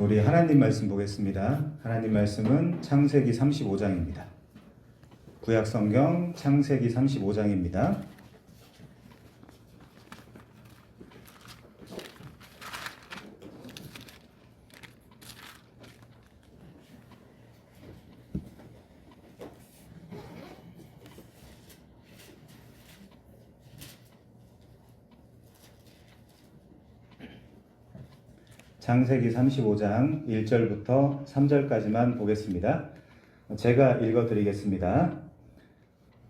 우리 하나님 말씀 보겠습니다. 하나님 말씀은 창세기 35장입니다. 구약 성경 창세기 35장입니다. 창세기 35장 1절부터 3절까지만 보겠습니다. 제가 읽어드리겠습니다.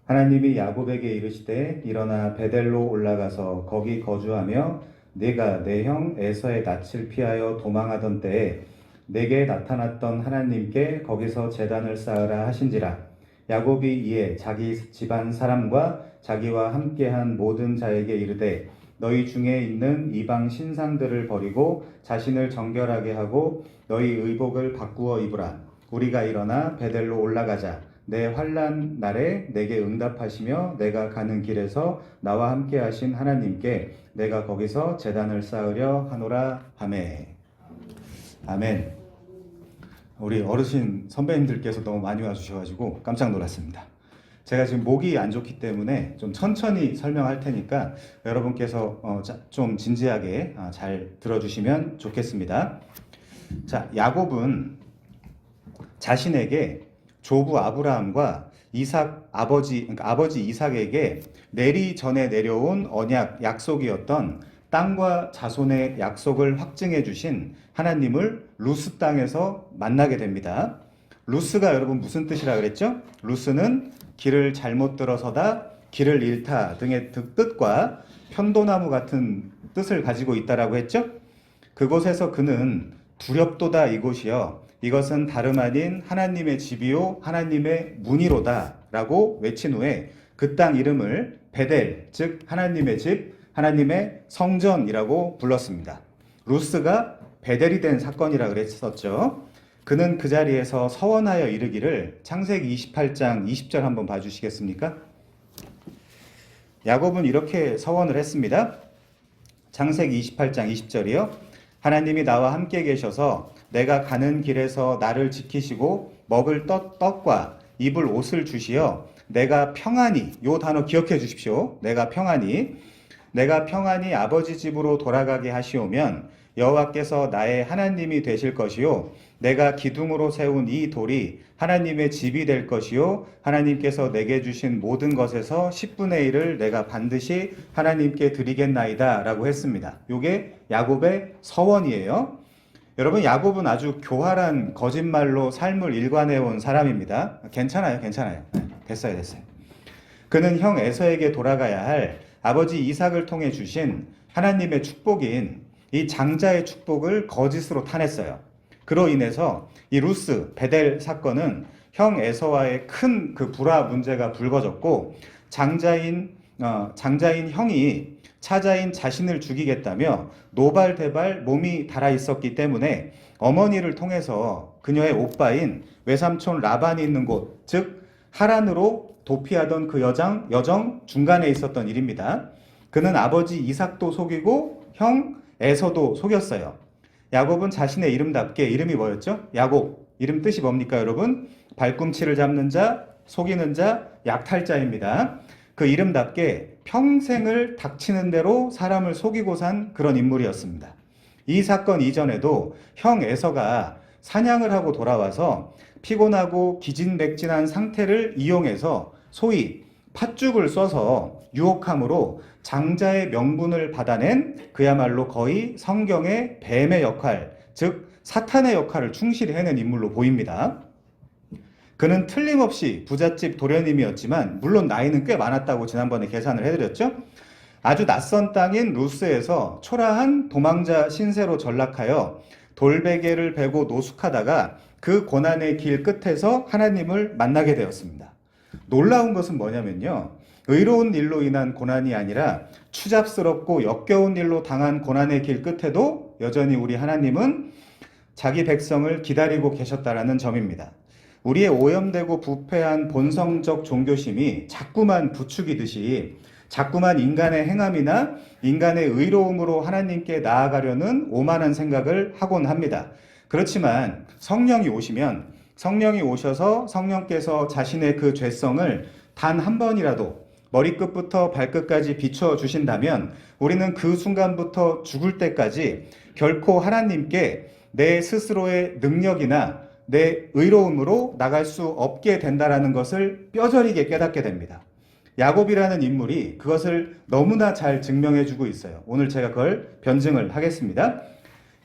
하나님이 야곱에게 이르시되 일어나 베델로 올라가서 거기 거주하며 네가 내 형 에서의 낯을 피하여 도망하던 때에 내게 나타났던 하나님께 거기서 제단을 쌓으라 하신지라. 야곱이 이에 자기 집안 사람과 자기와 함께한 모든 자에게 이르되 너희 중에 있는 이방 신상들을 버리고 자신을 정결하게 하고 너희 의복을 바꾸어 입으라. 우리가 일어나 베델로 올라가자. 내 환난 날에 내게 응답하시며 내가 가는 길에서 나와 함께 하신 하나님께 내가 거기서 제단을 쌓으려 하노라 하매. 아멘. 우리 어르신 선배님들께서 너무 많이 와주셔가지고 깜짝 놀랐습니다. 제가 지금 목이 안 좋기 때문에 좀 천천히 설명할 테니까 여러분께서 좀 진지하게 잘 들어주시면 좋겠습니다. 자, 야곱은 자신에게 조부 아브라함과 아버지 이삭에게 내리 전에 내려온 언약 약속이었던 땅과 자손의 약속을 확증해 주신 하나님을 루스 땅에서 만나게 됩니다. 루스가 여러분 무슨 뜻이라 그랬죠? 루스는 길을 잘못 들어서다, 길을 잃다 등의 뜻과 편도나무 같은 뜻을 가지고 있다라고 했죠? 그곳에서 그는 두렵도다 이곳이여 이것은 다름 아닌 하나님의 집이요 하나님의 문이로다 라고 외친 후에 그 땅 이름을 베델, 즉 하나님의 집, 하나님의 성전이라고 불렀습니다. 루스가 베델이 된 사건이라 그랬었죠. 그는 그 자리에서 서원하여 이르기를 창세기 28장 20절 한번 봐주시겠습니까? 야곱은 이렇게 서원을 했습니다. 창세기 28장 20절이요. 하나님이 나와 함께 계셔서 내가 가는 길에서 나를 지키시고 먹을 떡과 입을 옷을 주시어 내가 평안히, 요 단어 기억해 주십시오. 내가 평안히 아버지 집으로 돌아가게 하시오면 여호와께서 나의 하나님이 되실 것이요 내가 기둥으로 세운 이 돌이 하나님의 집이 될 것이요 하나님께서 내게 주신 모든 것에서 10분의 1을 내가 반드시 하나님께 드리겠나이다 라고 했습니다. 이게 야곱의 서원이에요. 여러분, 야곱은 아주 교활한 거짓말로 삶을 일관해온 사람입니다. 괜찮아요. 됐어요. 그는 형 에서에게 돌아가야 할 아버지 이삭을 통해 주신 하나님의 축복인 이 장자의 축복을 거짓으로 타냈어요. 그로 인해서 이 루스, 베델 사건은 형 에서와의 큰 그 불화 문제가 불거졌고 장자인 형이 차자인 자신을 죽이겠다며 노발대발 몸이 달아 있었기 때문에 어머니를 통해서 그녀의 오빠인 외삼촌 라반이 있는 곳, 즉 하란으로 도피하던 그 여정 중간에 있었던 일입니다. 그는 아버지 이삭도 속이고 형 에서도 속였어요. 야곱은 자신의 이름답게 이름이 뭐였죠? 야곱. 이름 뜻이 뭡니까, 여러분? 발꿈치를 잡는 자, 속이는 자, 약탈자입니다. 그 이름답게 평생을 닥치는 대로 사람을 속이고 산 그런 인물이었습니다. 이 사건 이전에도 형 에서가 사냥을 하고 돌아와서 피곤하고 기진맥진한 상태를 이용해서 소위 팥죽을 써서 유혹함으로 장자의 명분을 받아낸 그야말로 거의 성경의 뱀의 역할, 즉 사탄의 역할을 충실히 해낸 인물로 보입니다. 그는 틀림없이 부잣집 도련님이었지만 물론 나이는 꽤 많았다고 지난번에 계산을 해드렸죠. 아주 낯선 땅인 루스에서 초라한 도망자 신세로 전락하여 돌베개를 베고 노숙하다가 그 고난의 길 끝에서 하나님을 만나게 되었습니다. 놀라운 것은 뭐냐면요, 의로운 일로 인한 고난이 아니라 추잡스럽고 역겨운 일로 당한 고난의 길 끝에도 여전히 우리 하나님은 자기 백성을 기다리고 계셨다라는 점입니다. 우리의 오염되고 부패한 본성적 종교심이 자꾸만 부추기듯이 자꾸만 인간의 행함이나 인간의 의로움으로 하나님께 나아가려는 오만한 생각을 하곤 합니다. 그렇지만 성령이 오셔서 성령께서 자신의 그 죄성을 단 한 번이라도 머리끝부터 발끝까지 비춰 주신다면 우리는 그 순간부터 죽을 때까지 결코 하나님께 내 스스로의 능력이나 내 의로움으로 나갈 수 없게 된다라는 것을 뼈저리게 깨닫게 됩니다. 야곱이라는 인물이 그것을 너무나 잘 증명해 주고 있어요. 오늘 제가 그걸 변증을 하겠습니다.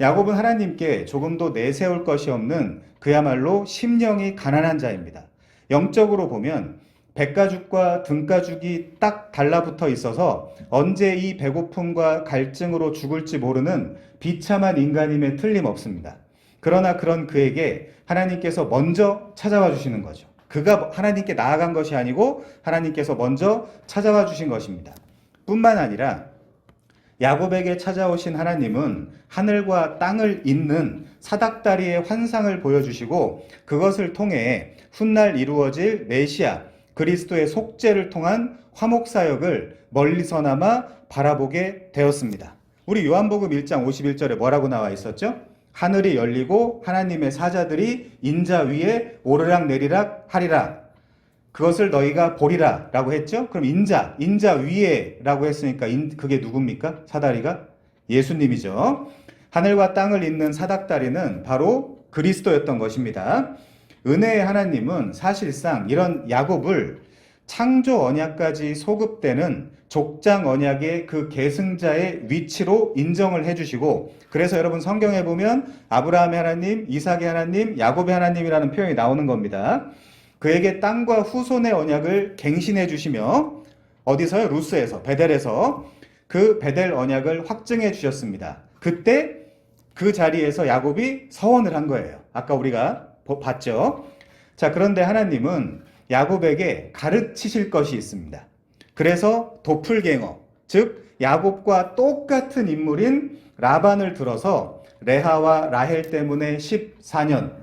야곱은 하나님께 조금도 내세울 것이 없는 그야말로 심령이 가난한 자입니다. 영적으로 보면 백가죽과 등가죽이 딱 달라붙어 있어서 언제 이 배고픔과 갈증으로 죽을지 모르는 비참한 인간임에 틀림없습니다. 그러나 그런 그에게 하나님께서 먼저 찾아와 주시는 거죠. 그가 하나님께 나아간 것이 아니고 하나님께서 먼저 찾아와 주신 것입니다. 뿐만 아니라 야곱에게 찾아오신 하나님은 하늘과 땅을 잇는 사닥다리의 환상을 보여주시고 그것을 통해 훗날 이루어질 메시아 그리스도의 속죄를 통한 화목사역을 멀리서나마 바라보게 되었습니다. 우리 요한복음 1장 51절에 뭐라고 나와 있었죠? 하늘이 열리고 하나님의 사자들이 인자 위에 오르락 내리락 하리라. 그것을 너희가 보리라 라고 했죠? 그럼 인자 위에 라고 했으니까 그게 누굽니까? 사다리가? 예수님이죠. 하늘과 땅을 잇는 사닥다리는 바로 그리스도였던 것입니다. 은혜의 하나님은 사실상 이런 야곱을 창조 언약까지 소급되는 족장 언약의 그 계승자의 위치로 인정을 해주시고 그래서 여러분 성경에 보면 아브라함의 하나님, 이삭의 하나님, 야곱의 하나님이라는 표현이 나오는 겁니다. 그에게 땅과 후손의 언약을 갱신해 주시며 어디서요? 루스에서, 베델에서 그 베델 언약을 확증해 주셨습니다. 그때 그 자리에서 야곱이 서원을 한 거예요. 아까 우리가 봤죠? 자, 그런데 하나님은 야곱에게 가르치실 것이 있습니다. 그래서 도플갱어, 즉 야곱과 똑같은 인물인 라반을 들어서 레하와 라헬 때문에 14년,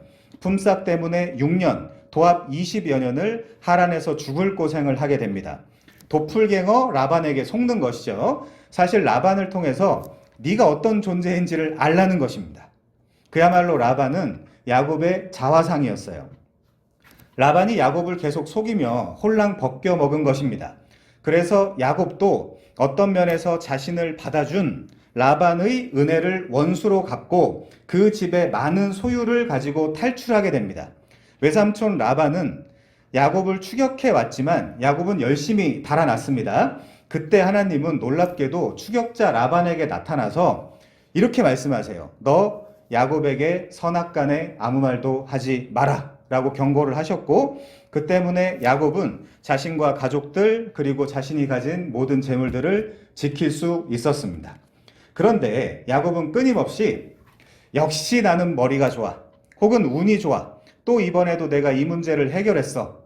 품삯 때문에 6년, 도합 20여 년을 하란에서 죽을 고생을 하게 됩니다. 도플갱어 라반에게 속는 것이죠. 사실 라반을 통해서 네가 어떤 존재인지를 알라는 것입니다. 그야말로 라반은 야곱의 자화상이었어요. 라반이 야곱을 계속 속이며 홀랑 벗겨 먹은 것입니다. 그래서 야곱도 어떤 면에서 자신을 받아준 라반의 은혜를 원수로 갚고 그 집에 많은 소유를 가지고 탈출하게 됩니다. 외삼촌 라반은 야곱을 추격해 왔지만 야곱은 열심히 달아났습니다. 그때 하나님은 놀랍게도 추격자 라반에게 나타나서 이렇게 말씀하세요. 너 야곱에게 선악간에 아무 말도 하지 마라 라고 경고를 하셨고 그 때문에 야곱은 자신과 가족들 그리고 자신이 가진 모든 재물들을 지킬 수 있었습니다. 그런데 야곱은 끊임없이 역시 나는 머리가 좋아 혹은 운이 좋아 또 이번에도 내가 이 문제를 해결했어.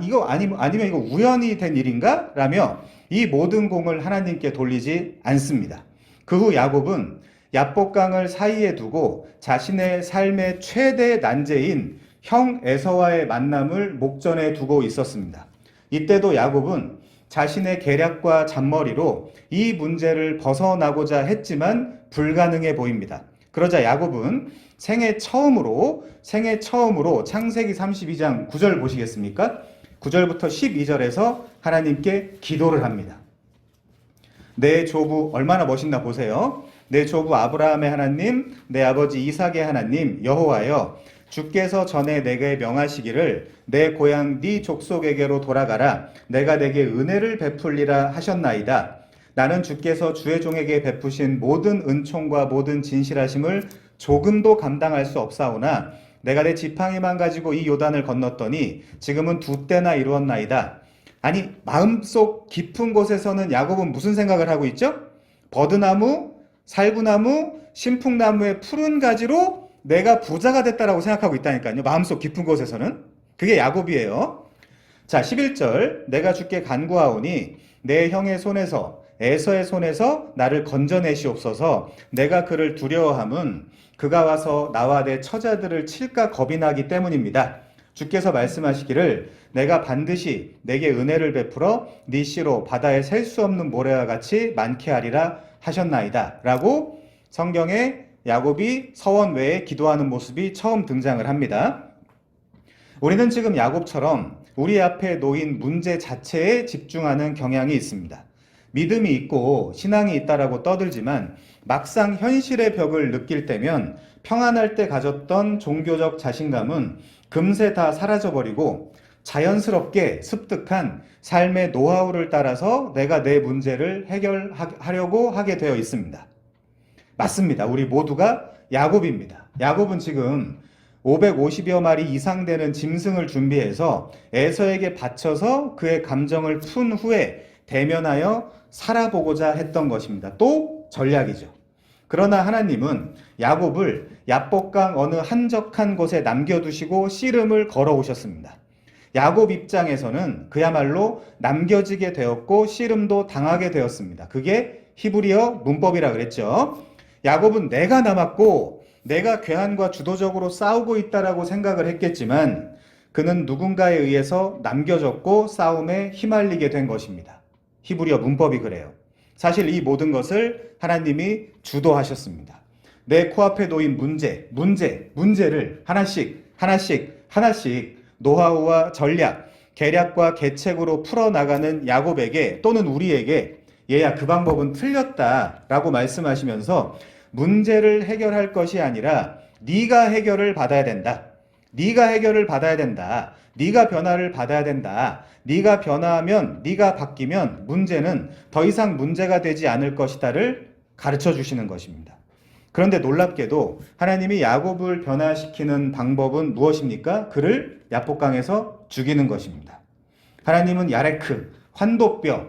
이거 아니면 이거 우연히 된 일인가? 라며 이 모든 공을 하나님께 돌리지 않습니다. 그 후 야곱은 야복강을 사이에 두고 자신의 삶의 최대 난제인 형 에서와의 만남을 목전에 두고 있었습니다. 이때도 야곱은 자신의 계략과 잔머리로 이 문제를 벗어나고자 했지만 불가능해 보입니다. 그러자 야곱은 생애 처음으로 창세기 32장 9절 보시겠습니까? 9절부터 12절에서 하나님께 기도를 합니다. 내 조부 얼마나 멋있나 보세요. 내 조부 아브라함의 하나님, 내 아버지 이삭의 하나님 여호와여, 주께서 전에 내게 명하시기를 내 고향 네 족속에게로 돌아가라. 내가 내게 은혜를 베풀리라 하셨나이다. 나는 주께서 주의 종에게 베푸신 모든 은총과 모든 진실하심을 조금도 감당할 수 없사오나 내가 내 지팡이만 가지고 이 요단을 건넜더니 지금은 2때나 이루었나이다. 아니 마음속 깊은 곳에서는 야곱은 무슨 생각을 하고 있죠? 버드나무, 살구나무, 신풍나무의 푸른 가지로 내가 부자가 됐다라고 생각하고 있다니까요. 마음속 깊은 곳에서는. 그게 야곱이에요. 자, 11절 내가 주께 간구하오니 내 형의 손에서 에서의 손에서 나를 건져내시옵소서. 내가 그를 두려워함은 그가 와서 나와 내 처자들을 칠까 겁이 나기 때문입니다. 주께서 말씀하시기를 내가 반드시 내게 은혜를 베풀어 네 씨로 바다에 셀 수 없는 모래와 같이 많게 하리라 하셨나이다 라고 성경에 야곱이 서원 외에 기도하는 모습이 처음 등장을 합니다. 우리는 지금 야곱처럼 우리 앞에 놓인 문제 자체에 집중하는 경향이 있습니다. 믿음이 있고 신앙이 있다라고 떠들지만 막상 현실의 벽을 느낄 때면 평안할 때 가졌던 종교적 자신감은 금세 다 사라져버리고 자연스럽게 습득한 삶의 노하우를 따라서 내가 내 문제를 해결하려고 하게 되어 있습니다. 맞습니다. 우리 모두가 야곱입니다. 야곱은 지금 550여 마리 이상 되는 짐승을 준비해서 에서에게 바쳐서 그의 감정을 푼 후에 대면하여 살아보고자 했던 것입니다. 또 전략이죠. 그러나 하나님은 야곱을 야복강 어느 한적한 곳에 남겨두시고 씨름을 걸어오셨습니다. 야곱 입장에서는 그야말로 남겨지게 되었고 씨름도 당하게 되었습니다. 그게 히브리어 문법이라 그랬죠. 야곱은 내가 남았고 내가 괴한과 주도적으로 싸우고 있다라고 생각을 했겠지만 그는 누군가에 의해서 남겨졌고 싸움에 휘말리게 된 것입니다. 히브리어 문법이 그래요. 사실 이 모든 것을 하나님이 주도하셨습니다. 내 코앞에 놓인 문제를 하나씩 노하우와 전략, 계략과 계책으로 풀어나가는 야곱에게 또는 우리에게 얘야 그 방법은 틀렸다라고 말씀하시면서 문제를 해결할 것이 아니라 네가 해결을 받아야 된다. 네가 해결을 받아야 된다. 네가 변화를 받아야 된다. 네가 변화하면, 네가 바뀌면 문제는 더 이상 문제가 되지 않을 것이다를 가르쳐 주시는 것입니다. 그런데 놀랍게도 하나님이 야곱을 변화시키는 방법은 무엇입니까? 그를 야복강에서 죽이는 것입니다. 하나님은 야레크, 환도뼈,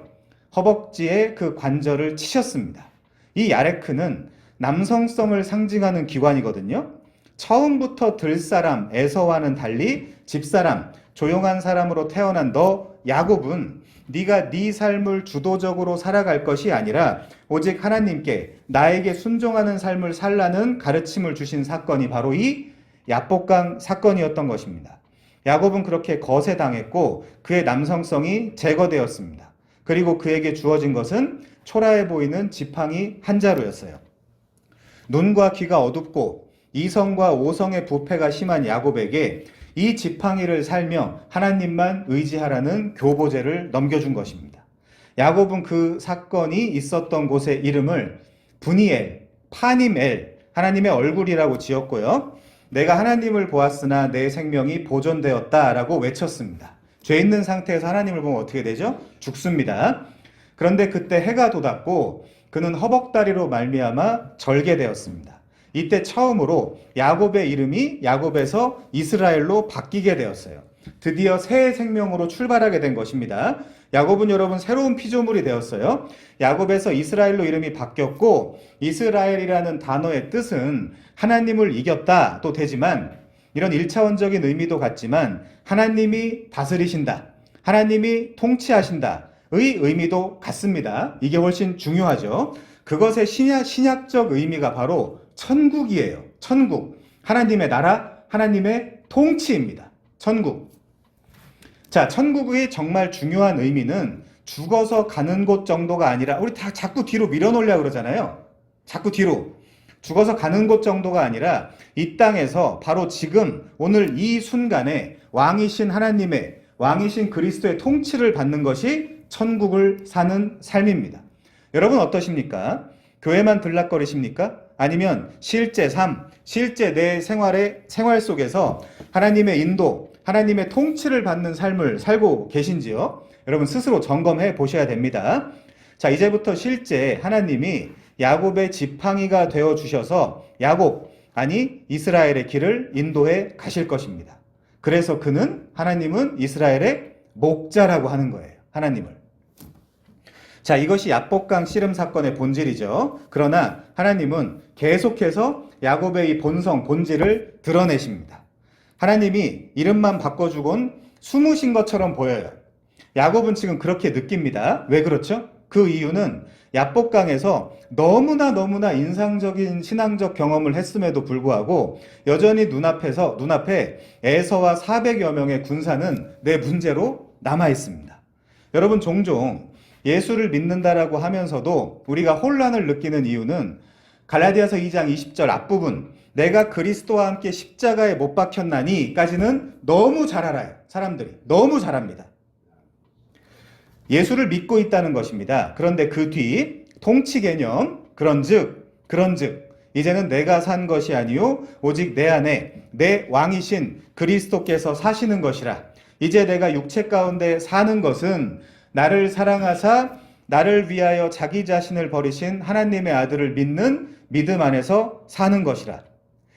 허벅지에 그 관절을 치셨습니다. 이 야레크는 남성성을 상징하는 기관이거든요. 처음부터 들사람 에서와는 달리 집사람, 조용한 사람으로 태어난 너 야곱은 네가 네 삶을 주도적으로 살아갈 것이 아니라 오직 하나님께 나에게 순종하는 삶을 살라는 가르침을 주신 사건이 바로 이 야복강 사건이었던 것입니다. 야곱은 그렇게 거세당했고 그의 남성성이 제거되었습니다. 그리고 그에게 주어진 것은 초라해 보이는 지팡이 한 자루였어요. 눈과 귀가 어둡고 이성과 오성의 부패가 심한 야곱에게 이 지팡이를 살며 하나님만 의지하라는 교보제를 넘겨준 것입니다. 야곱은 그 사건이 있었던 곳의 이름을 브니엘, 파님엘, 하나님의 얼굴이라고 지었고요. 내가 하나님을 보았으나 내 생명이 보존되었다라고 외쳤습니다. 죄 있는 상태에서 하나님을 보면 어떻게 되죠? 죽습니다. 그런데 그때 해가 돋았고 그는 허벅다리로 말미암아 절개되었습니다. 이때 처음으로 야곱의 이름이 야곱에서 이스라엘로 바뀌게 되었어요. 드디어 새 생명으로 출발하게 된 것입니다. 야곱은 여러분 새로운 피조물이 되었어요. 야곱에서 이스라엘로 이름이 바뀌었고 이스라엘이라는 단어의 뜻은 하나님을 이겼다 또 되지만 이런 1차원적인 의미도 같지만 하나님이 다스리신다, 하나님이 통치하신다 의 의미도 같습니다. 이게 훨씬 중요하죠. 그것의 신약적 의미가 바로 천국이에요. 천국. 하나님의 나라, 하나님의 통치입니다. 천국. 자, 천국의 정말 중요한 의미는 죽어서 가는 곳 정도가 아니라 우리 다 자꾸 뒤로 밀어놓으려고 그러잖아요. 자꾸 뒤로. 죽어서 가는 곳 정도가 아니라 이 땅에서 바로 지금 오늘 이 순간에 왕이신 하나님의 왕이신 그리스도의 통치를 받는 것이 천국을 사는 삶입니다. 여러분 어떠십니까? 교회만 들락거리십니까? 아니면 실제 삶, 실제 내 생활 속에서 하나님의 인도, 하나님의 통치를 받는 삶을 살고 계신지요? 여러분 스스로 점검해 보셔야 됩니다. 자, 이제부터 실제 하나님이 야곱의 지팡이가 되어 주셔서 이스라엘의 길을 인도해 가실 것입니다. 그래서 하나님은 이스라엘의 목자라고 하는 거예요. 하나님을. 자, 이것이 야복강 씨름 사건의 본질이죠. 그러나 하나님은 계속해서 야곱의 이 본질을 드러내십니다. 하나님이 이름만 바꿔주곤 숨으신 것처럼 보여요. 야곱은 지금 그렇게 느낍니다. 왜 그렇죠? 그 이유는 야복강에서 너무나 인상적인 신앙적 경험을 했음에도 불구하고 여전히 눈앞에 에서와 400여 명의 군사는 내 문제로 남아 있습니다. 여러분 종종 예수를 믿는다라고 하면서도 우리가 혼란을 느끼는 이유는 갈라디아서 2장 20절 앞부분 내가 그리스도와 함께 십자가에 못 박혔나니까지는 너무 잘 알아요. 사람들이 너무 잘합니다. 예수를 믿고 있다는 것입니다. 그런데 그 뒤 통치 개념 그런즉 이제는 내가 산 것이 아니요 오직 내 안에 내 왕이신 그리스도께서 사시는 것이라. 이제 내가 육체 가운데 사는 것은 나를 사랑하사 나를 위하여 자기 자신을 버리신 하나님의 아들을 믿는 믿음 안에서 사는 것이라.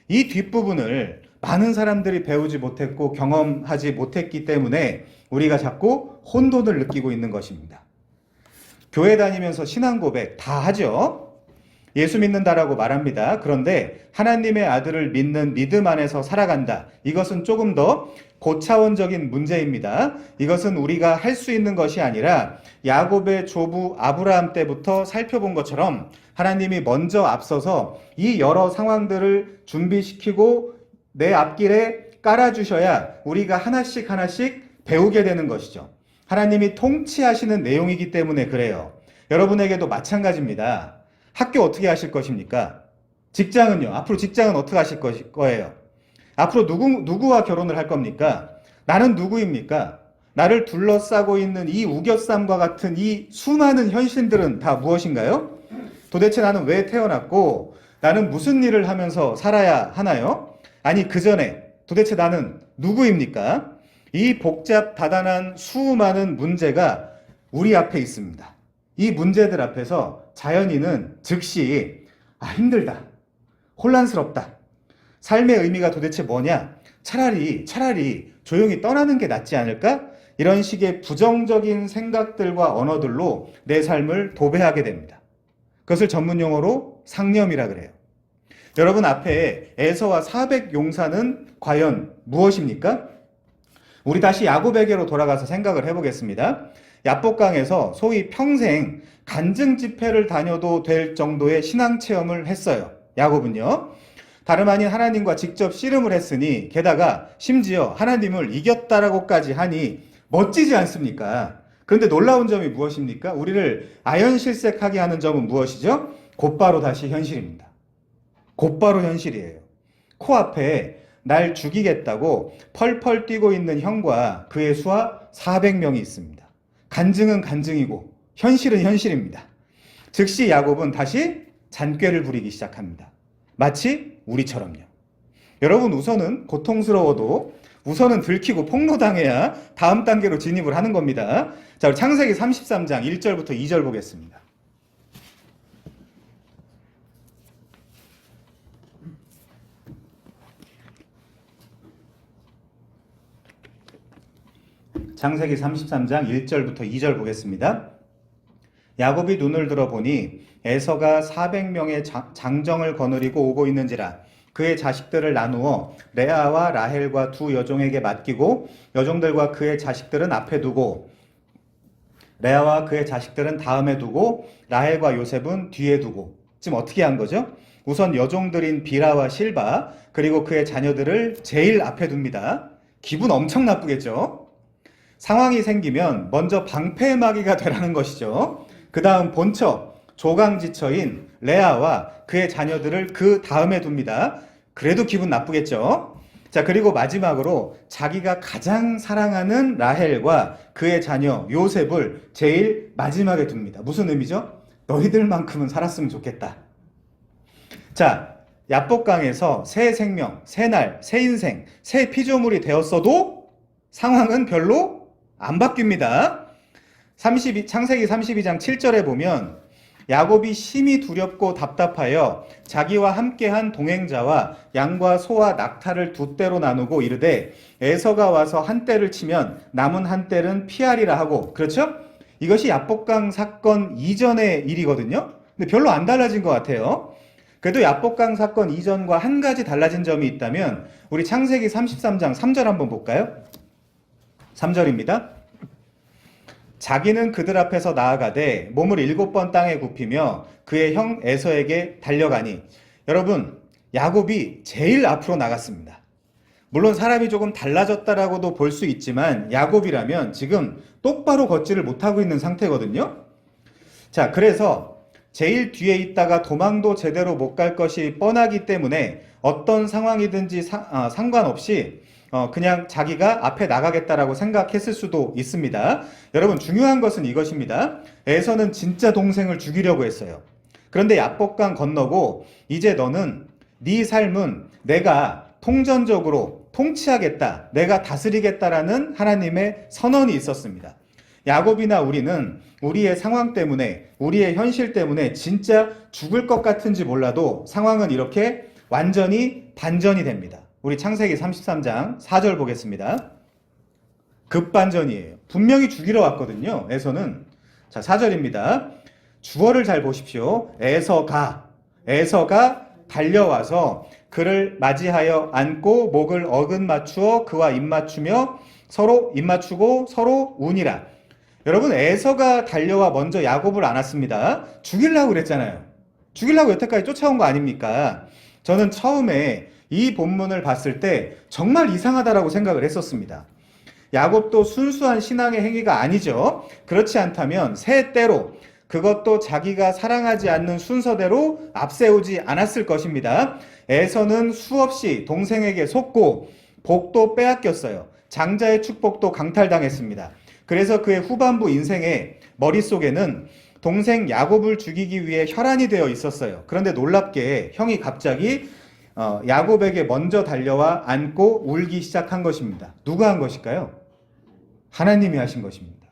이 뒷부분을 많은 사람들이 배우지 못했고 경험하지 못했기 때문에 우리가 자꾸 혼돈을 느끼고 있는 것입니다. 교회 다니면서 신앙 고백 다 하죠. 예수 믿는다라고 말합니다. 그런데 하나님의 아들을 믿는 믿음 안에서 살아간다. 이것은 조금 더 고차원적인 문제입니다. 이것은 우리가 할 수 있는 것이 아니라 야곱의 조부 아브라함 때부터 살펴본 것처럼 하나님이 먼저 앞서서 이 여러 상황들을 준비시키고 내 앞길에 깔아주셔야 우리가 하나씩 배우게 되는 것이죠. 하나님이 통치하시는 내용이기 때문에 그래요. 여러분에게도 마찬가지입니다. 학교 어떻게 하실 것입니까? 직장은요? 앞으로 직장은 어떻게 하실 거예요? 앞으로 누구와 결혼을 할 겁니까? 나는 누구입니까? 나를 둘러싸고 있는 이 우겨쌈과 같은 이 수많은 현실들은 다 무엇인가요? 도대체 나는 왜 태어났고 나는 무슨 일을 하면서 살아야 하나요? 아니 그 전에 도대체 나는 누구입니까? 이 복잡다단한 수많은 문제가 우리 앞에 있습니다. 이 문제들 앞에서 자연인은 즉시 힘들다, 혼란스럽다, 삶의 의미가 도대체 뭐냐, 차라리 조용히 떠나는 게 낫지 않을까? 이런 식의 부정적인 생각들과 언어들로 내 삶을 도배하게 됩니다. 그것을 전문 용어로 상념이라 그래요. 여러분 앞에 에서와 400용사는 과연 무엇입니까? 우리 다시 야곱에게로 돌아가서 생각을 해보겠습니다. 야복강에서 소위 평생 간증 집회를 다녀도 될 정도의 신앙 체험을 했어요. 야곱은요. 다름 아닌 하나님과 직접 씨름을 했으니 게다가 심지어 하나님을 이겼다라고까지 하니 멋지지 않습니까? 그런데 놀라운 점이 무엇입니까? 우리를 아연실색하게 하는 점은 무엇이죠? 곧바로 다시 현실입니다. 곧바로 현실이에요. 코앞에 날 죽이겠다고 펄펄 뛰고 있는 형과 그의 수하 400명이 있습니다. 간증은 간증이고 현실은 현실입니다. 즉시 야곱은 다시 잔꾀를 부리기 시작합니다. 마치 우리처럼요. 여러분 우선은 고통스러워도 우선은 들키고 폭로당해야 다음 단계로 진입을 하는 겁니다. 자, 우리 창세기 33장 1절부터 2절 보겠습니다. 창세기 33장 1절부터 2절 보겠습니다. 야곱이 눈을 들어보니 에서가 400명의 장정을 거느리고 오고 있는지라. 그의 자식들을 나누어 레아와 라헬과 두 여종에게 맡기고 여종들과 그의 자식들은 앞에 두고 레아와 그의 자식들은 다음에 두고 라헬과 요셉은 뒤에 두고. 지금 어떻게 한 거죠? 우선 여종들인 비라와 실바 그리고 그의 자녀들을 제일 앞에 둡니다. 기분 엄청 나쁘겠죠? 상황이 생기면 먼저 방패막이가 되라는 것이죠. 그 다음 본처, 조강지처인 레아와 그의 자녀들을 그 다음에 둡니다. 그래도 기분 나쁘겠죠. 자, 그리고 마지막으로 자기가 가장 사랑하는 라헬과 그의 자녀 요셉을 제일 마지막에 둡니다. 무슨 의미죠? 너희들만큼은 살았으면 좋겠다. 자, 야복강에서 새 생명, 새 날, 새 인생, 새 피조물이 되었어도 상황은 별로 안 바뀝니다. 창세기 32장 7절에 보면 야곱이 심히 두렵고 답답하여 자기와 함께한 동행자와 양과 소와 낙타를 두 떼로 나누고 이르되 에서가 와서 한 떼를 치면 남은 한 떼는 피하리라 하고. 그렇죠? 이것이 야복강 사건 이전의 일이거든요. 근데 별로 안 달라진 것 같아요. 그래도 야복강 사건 이전과 한 가지 달라진 점이 있다면 우리 창세기 33장 3절 한번 볼까요? 3절입니다. 자기는 그들 앞에서 나아가되 몸을 7번 땅에 굽히며 그의 형 에서에게 달려가니. 여러분, 야곱이 제일 앞으로 나갔습니다. 물론 사람이 조금 달라졌다라고도 볼 수 있지만 야곱이라면 지금 똑바로 걷지를 못하고 있는 상태거든요. 자, 그래서 제일 뒤에 있다가 도망도 제대로 못 갈 것이 뻔하기 때문에 어떤 상황이든지 상관없이 그냥 자기가 앞에 나가겠다라고 생각했을 수도 있습니다. 여러분, 중요한 것은 이것입니다. 에서는 진짜 동생을 죽이려고 했어요. 그런데 야복강 건너고 이제 너는 네 삶은 내가 통전적으로 통치하겠다, 내가 다스리겠다라는 하나님의 선언이 있었습니다. 야곱이나 우리는 우리의 상황 때문에, 우리의 현실 때문에 진짜 죽을 것 같은지 몰라도 상황은 이렇게 완전히 반전이 됩니다. 우리 창세기 33장 4절 보겠습니다. 급반전이에요. 분명히 죽이러 왔거든요. 에서는. 자, 4절입니다. 주어를 잘 보십시오. 에서가 달려와서 그를 맞이하여 안고 목을 어긋 맞추어 그와 입 맞추며 서로 입 맞추고 서로 우니라. 여러분, 에서가 달려와 먼저 야곱을 안았습니다. 죽이려고 그랬잖아요. 죽이려고 여태까지 쫓아온 거 아닙니까? 저는 처음에 이 본문을 봤을 때 정말 이상하다라고 생각을 했었습니다. 야곱도 순수한 신앙의 행위가 아니죠. 그렇지 않다면 새 때로, 그것도 자기가 사랑하지 않는 순서대로 앞세우지 않았을 것입니다. 에서는 수없이 동생에게 속고 복도 빼앗겼어요. 장자의 축복도 강탈당했습니다. 그래서 그의 후반부 인생의 머릿속에는 동생 야곱을 죽이기 위해 혈안이 되어 있었어요. 그런데 놀랍게 형이 갑자기 야곱에게 먼저 달려와 안고 울기 시작한 것입니다. 누가 한 것일까요? 하나님이 하신 것입니다.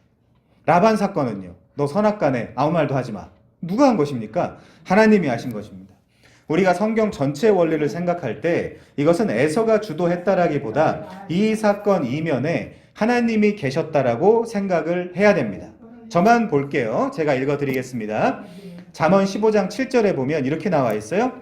라반 사건은요, 너 선악간에 아무 말도 하지 마. 누가 한 것입니까? 하나님이 하신 것입니다. 우리가 성경 전체 원리를 생각할 때 이것은 에서가 주도했다라기보다 이 사건 이면에 하나님이 계셨다라고 생각을 해야 됩니다. 저만 볼게요. 제가 읽어드리겠습니다. 잠언 15장 7절에 보면 이렇게 나와 있어요.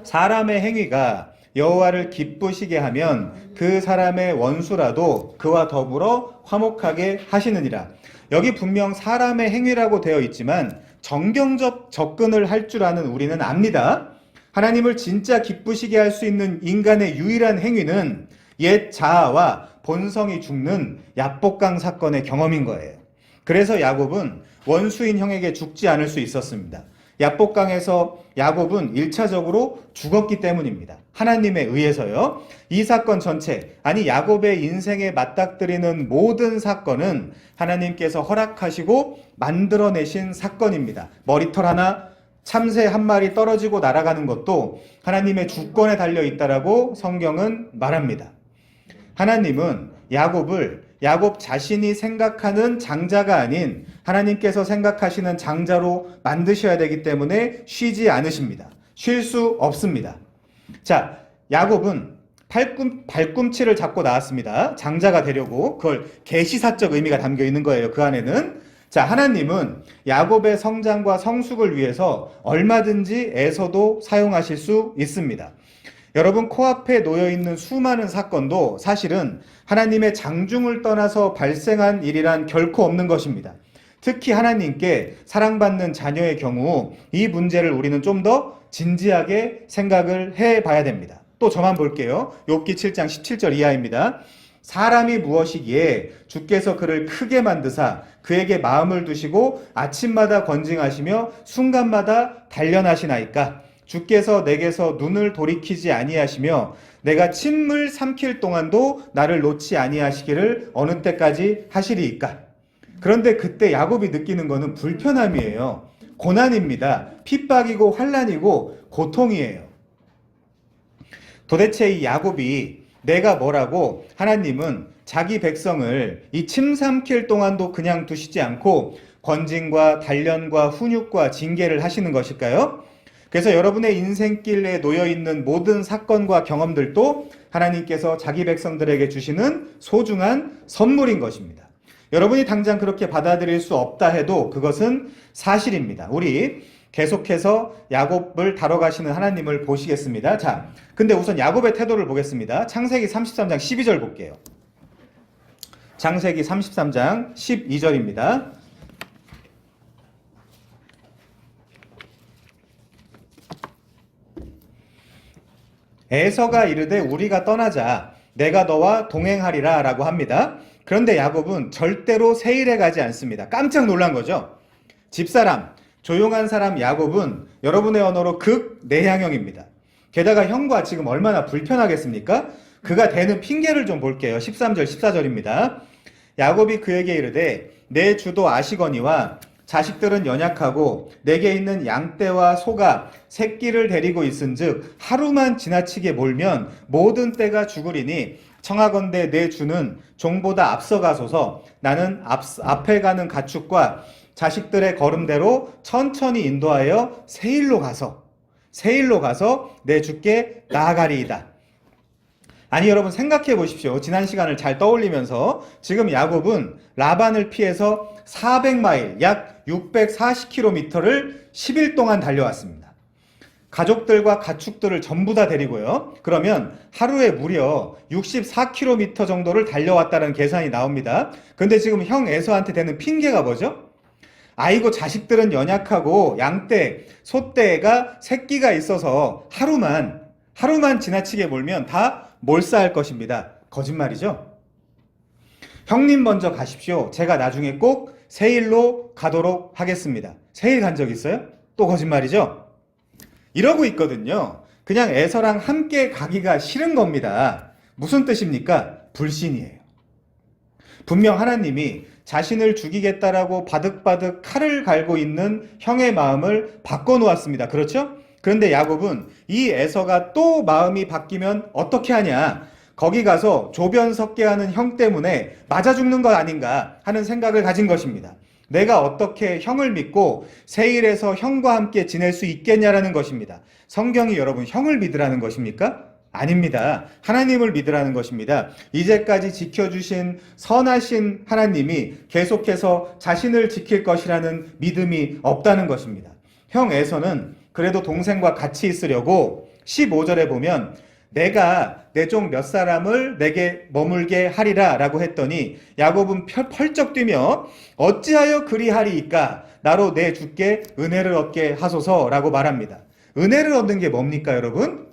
사람의 행위가 여호와를 기쁘시게 하면 그 사람의 원수라도 그와 더불어 화목하게 하시느니라. 여기 분명 사람의 행위라고 되어 있지만 정경적 접근을 할 줄 아는 우리는 압니다. 하나님을 진짜 기쁘시게 할 수 있는 인간의 유일한 행위는 옛 자아와 본성이 죽는 야복강 사건의 경험인 거예요. 그래서 야곱은 원수인 형에게 죽지 않을 수 있었습니다. 야복강에서 야곱은 1차적으로 죽었기 때문입니다. 하나님에 의해서요. 이 사건 전체, 아니 야곱의 인생에 맞닥뜨리는 모든 사건은 하나님께서 허락하시고 만들어내신 사건입니다. 머리털 하나, 참새 한 마리 떨어지고 날아가는 것도 하나님의 주권에 달려 있다라고 성경은 말합니다. 하나님은 야곱 자신이 생각하는 장자가 아닌 하나님께서 생각하시는 장자로 만드셔야 되기 때문에 쉬지 않으십니다. 쉴 수 없습니다. 자, 야곱은 발꿈치를 잡고 나왔습니다. 장자가 되려고. 그걸 계시사적 의미가 담겨 있는 거예요. 그 안에는. 자, 하나님은 야곱의 성장과 성숙을 위해서 얼마든지 에서도 사용하실 수 있습니다. 여러분, 코앞에 놓여있는 수많은 사건도 사실은 하나님의 장중을 떠나서 발생한 일이란 결코 없는 것입니다. 특히 하나님께 사랑받는 자녀의 경우 이 문제를 우리는 좀 더 진지하게 생각을 해봐야 됩니다. 또 저만 볼게요. 욥기 7장 17절 이하입니다. 사람이 무엇이기에 주께서 그를 크게 만드사 그에게 마음을 두시고 아침마다 건징하시며 순간마다 단련하시나이까. 주께서 내게서 눈을 돌이키지 아니하시며 내가 침을 삼킬 동안도 나를 놓지 아니하시기를 어느 때까지 하시리이까. 그런데 그때 야곱이 느끼는 것은 불편함이에요. 고난입니다. 핍박이고 환난이고 고통이에요. 도대체 이 야곱이 내가 뭐라고 하나님은 자기 백성을 이 침 삼킬 동안도 그냥 두시지 않고 건징과 단련과 훈육과 징계를 하시는 것일까요? 그래서 여러분의 인생길에 놓여있는 모든 사건과 경험들도 하나님께서 자기 백성들에게 주시는 소중한 선물인 것입니다. 여러분이 당장 그렇게 받아들일 수 없다 해도 그것은 사실입니다. 우리 계속해서 야곱을 다뤄가시는 하나님을 보시겠습니다. 자, 근데 우선 야곱의 태도를 보겠습니다. 창세기 33장 12절 볼게요. 창세기 33장 12절입니다. 에서가 이르되 우리가 떠나자 내가 너와 동행하리라 라고 합니다. 그런데 야곱은 절대로 세일해 가지 않습니다. 깜짝 놀란 거죠. 집사람, 조용한 사람 야곱은 여러분의 언어로 극내향형입니다. 게다가 형과 지금 얼마나 불편하겠습니까? 그가 대는 핑계를 좀 볼게요. 13절 14절입니다. 야곱이 그에게 이르되 내 주도 아시거니와 자식들은 연약하고 내게 있는 양떼와 소가 새끼를 데리고 있은즉 하루만 지나치게 몰면 모든 떼가 죽으리니 청하건대 내 주는 종보다 앞서가소서. 나는 앞에 가는 가축과 자식들의 걸음대로 천천히 인도하여 세일로 가서 내 주께 나아가리이다. 아니 여러분 생각해 보십시오. 지난 시간을 잘 떠올리면서 지금 야곱은 라반을 피해서 400마일 약 640km를 10일 동안 달려왔습니다. 가족들과 가축들을 전부 다 데리고요. 그러면 하루에 무려 64km 정도를 달려왔다는 계산이 나옵니다. 근데 지금 형 에서한테 되는 핑계가 뭐죠? 아이고 자식들은 연약하고 양떼, 소떼가 새끼가 있어서 하루만 지나치게 몰면 다 몰사할 것입니다. 거짓말이죠? 형님 먼저 가십시오. 제가 나중에 꼭 세일로 가도록 하겠습니다. 세일 간 적 있어요? 또 거짓말이죠? 이러고 있거든요. 그냥 에서랑 함께 가기가 싫은 겁니다. 무슨 뜻입니까? 불신이에요. 분명 하나님이 자신을 죽이겠다라고 바득바득 칼을 갈고 있는 형의 마음을 바꿔놓았습니다. 그렇죠? 그런데 야곱은 이 에서가 또 마음이 바뀌면 어떻게 하냐? 거기 가서 조변 섞게 하는 형 때문에 맞아 죽는 것 아닌가 하는 생각을 가진 것입니다. 내가 어떻게 형을 믿고 세일에서 형과 함께 지낼 수 있겠냐라는 것입니다. 성경이 여러분 형을 믿으라는 것입니까? 아닙니다. 하나님을 믿으라는 것입니다. 이제까지 지켜주신 선하신 하나님이 계속해서 자신을 지킬 것이라는 믿음이 없다는 것입니다. 형 에서는 그래도 동생과 같이 있으려고 15절에 보면 내가 내 종 몇 사람을 내게 머물게 하리라 라고 했더니 야곱은 펄쩍 뛰며 어찌하여 그리하리이까 나로 내 주께 은혜를 얻게 하소서 라고 말합니다. 은혜를 얻는 게 뭡니까 여러분?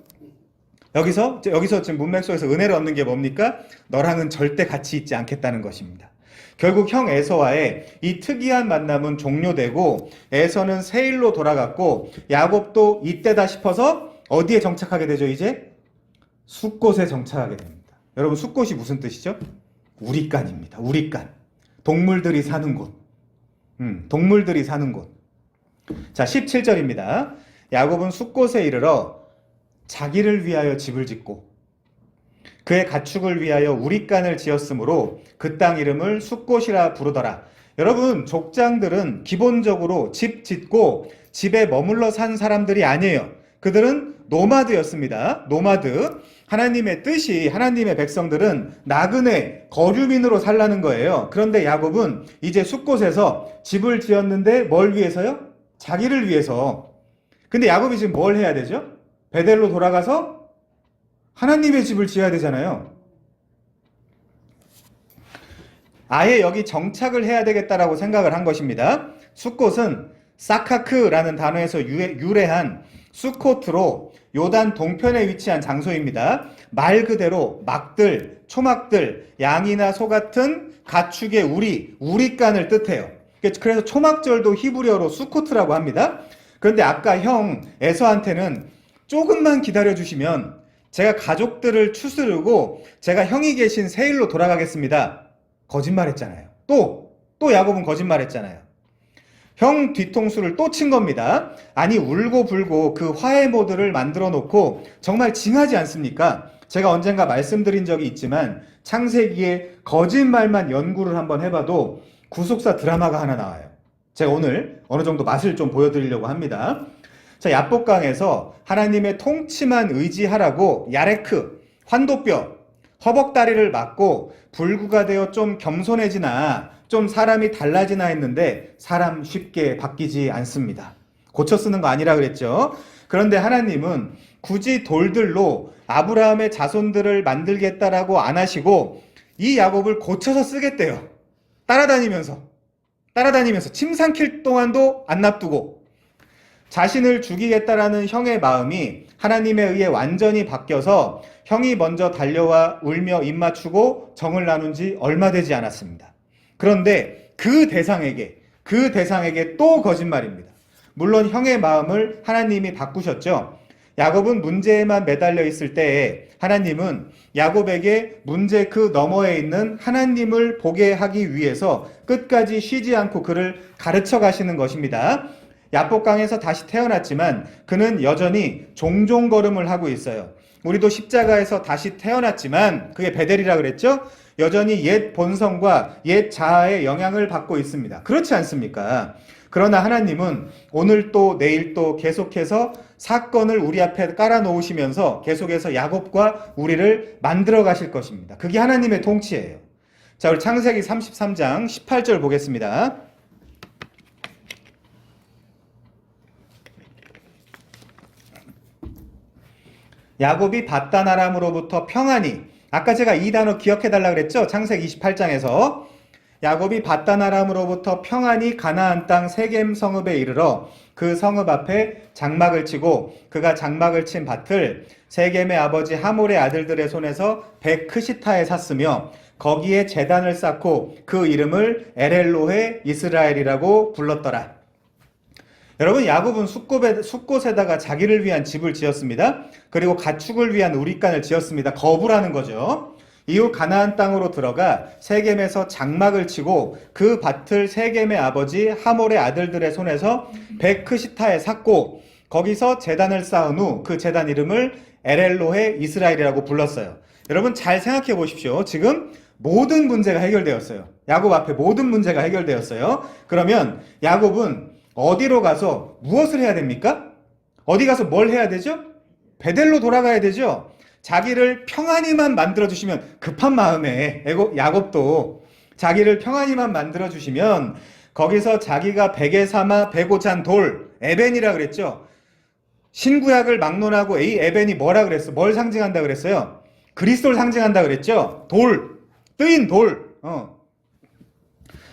여기서 지금 문맥 속에서 은혜를 얻는 게 뭡니까? 너랑은 절대 같이 있지 않겠다는 것입니다. 결국 형 에서와의 이 특이한 만남은 종료되고 에서는 세일로 돌아갔고 야곱도 이때다 싶어서 어디에 정착하게 되죠 이제? 숫곳에 정착하게 됩니다. 여러분 숫곳이 무슨 뜻이죠? 우리간입니다. 우리간. 동물들이 사는 곳. 동물들이 사는 곳. 자 17절입니다. 야곱은 숫곳에 이르러 자기를 위하여 집을 짓고 그의 가축을 위하여 우리간을 지었으므로 그 땅 이름을 숫곳이라 부르더라. 여러분 족장들은 기본적으로 집 짓고 집에 머물러 산 사람들이 아니에요. 그들은 노마드였습니다. 노마드. 하나님의 뜻이 하나님의 백성들은 나그네 거류민으로 살라는 거예요. 그런데 야곱은 이제 숫곳에서 집을 지었는데 뭘 위해서요? 자기를 위해서. 근데 야곱이 지금 뭘 해야 되죠? 베델로 돌아가서 하나님의 집을 지어야 되잖아요. 아예 여기 정착을 해야 되겠다라고 생각을 한 것입니다. 숫곳은 사카크라는 단어에서 유래한 수코트로 요단 동편에 위치한 장소입니다. 말 그대로 막들, 초막들, 양이나 소 같은 가축의 우리간을 뜻해요. 그래서 초막절도 히브리어로 수코트라고 합니다. 그런데 아까 형 에서한테는 조금만 기다려주시면 제가 가족들을 추스르고 제가 형이 계신 세일로 돌아가겠습니다. 거짓말했잖아요. 또 야곱은 거짓말했잖아요. 형 뒤통수를 또 친 겁니다. 아니 울고 불고 그 화해 모드를 만들어 놓고 정말 징하지 않습니까? 제가 언젠가 말씀드린 적이 있지만 창세기에 거짓말만 연구를 한번 해봐도 구속사 드라마가 하나 나와요. 제가 오늘 어느 정도 맛을 좀 보여드리려고 합니다. 자, 야복강에서 하나님의 통치만 의지하라고 야레크, 환도뼈, 허벅다리를 맞고 불구가 되어 좀 겸손해지나 좀 사람이 달라지나 했는데 사람 쉽게 바뀌지 않습니다. 고쳐 쓰는 거 아니라 그랬죠. 그런데 하나님은 굳이 돌들로 아브라함의 자손들을 만들겠다라고 안 하시고 이 야곱을 고쳐서 쓰겠대요. 따라다니면서 침 삼킬 동안도 안 놔두고 자신을 죽이겠다라는 형의 마음이 하나님에 의해 완전히 바뀌어서 형이 먼저 달려와 울며 입 맞추고 정을 나눈 지 얼마 되지 않았습니다. 그런데 그 대상에게 또 거짓말입니다. 물론 형의 마음을 하나님이 바꾸셨죠. 야곱은 문제에만 매달려 있을 때에 하나님은 야곱에게 문제 그 너머에 있는 하나님을 보게 하기 위해서 끝까지 쉬지 않고 그를 가르쳐 가시는 것입니다. 야복강에서 다시 태어났지만 그는 여전히 종종걸음을 하고 있어요. 우리도 십자가에서 다시 태어났지만 그게 베델이라 그랬죠? 여전히 옛 본성과 옛 자아의 영향을 받고 있습니다. 그렇지 않습니까? 그러나 하나님은 오늘 또 내일 또 계속해서 사건을 우리 앞에 깔아놓으시면서 계속해서 야곱과 우리를 만들어 가실 것입니다. 그게 하나님의 통치예요. 자, 우리 창세기 33장 18절 보겠습니다. 야곱이 밧단 아람으로부터 평안히, 아까 제가 이 단어 기억해달라 그랬죠? 창세기 28장에서 야곱이 밧단 아람으로부터 평안히 가나안 땅 세겜 성읍에 이르러 그 성읍 앞에 장막을 치고 그가 장막을 친 밭을 세겜의 아버지 하몰의 아들들의 손에서 베크시타에 샀으며 거기에 제단을 쌓고 그 이름을 엘엘로헤 이스라엘이라고 불렀더라. 여러분, 야곱은 숫곳에다가 자기를 위한 집을 지었습니다. 그리고 가축을 위한 우릿간을 지었습니다. 거부라는 거죠. 이후 가나안 땅으로 들어가 세겜에서 장막을 치고 그 밭을 세겜의 아버지 하몰의 아들들의 손에서 베크시타에 샀고 거기서 제단을 쌓은 후 그 제단 이름을 엘엘로헤 이스라엘이라고 불렀어요. 여러분, 잘 생각해 보십시오. 지금 모든 문제가 해결되었어요. 야곱 앞에 모든 문제가 해결되었어요. 그러면 야곱은 어디로 가서 무엇을 해야 됩니까? 어디 가서 뭘 해야 되죠? 베델로 돌아가야 되죠. 자기를 평안히만 만들어주시면, 급한 마음에 야곱도 자기를 평안히만 만들어주시면 거기서 자기가 베개 삼아 베고 잔 돌, 에벤이라 그랬죠. 신구약을 막론하고 이 에벤이 뭐라 그랬어? 뭘 상징한다 그랬어요? 그리스도를 상징한다 그랬죠. 돌, 뜨인 돌.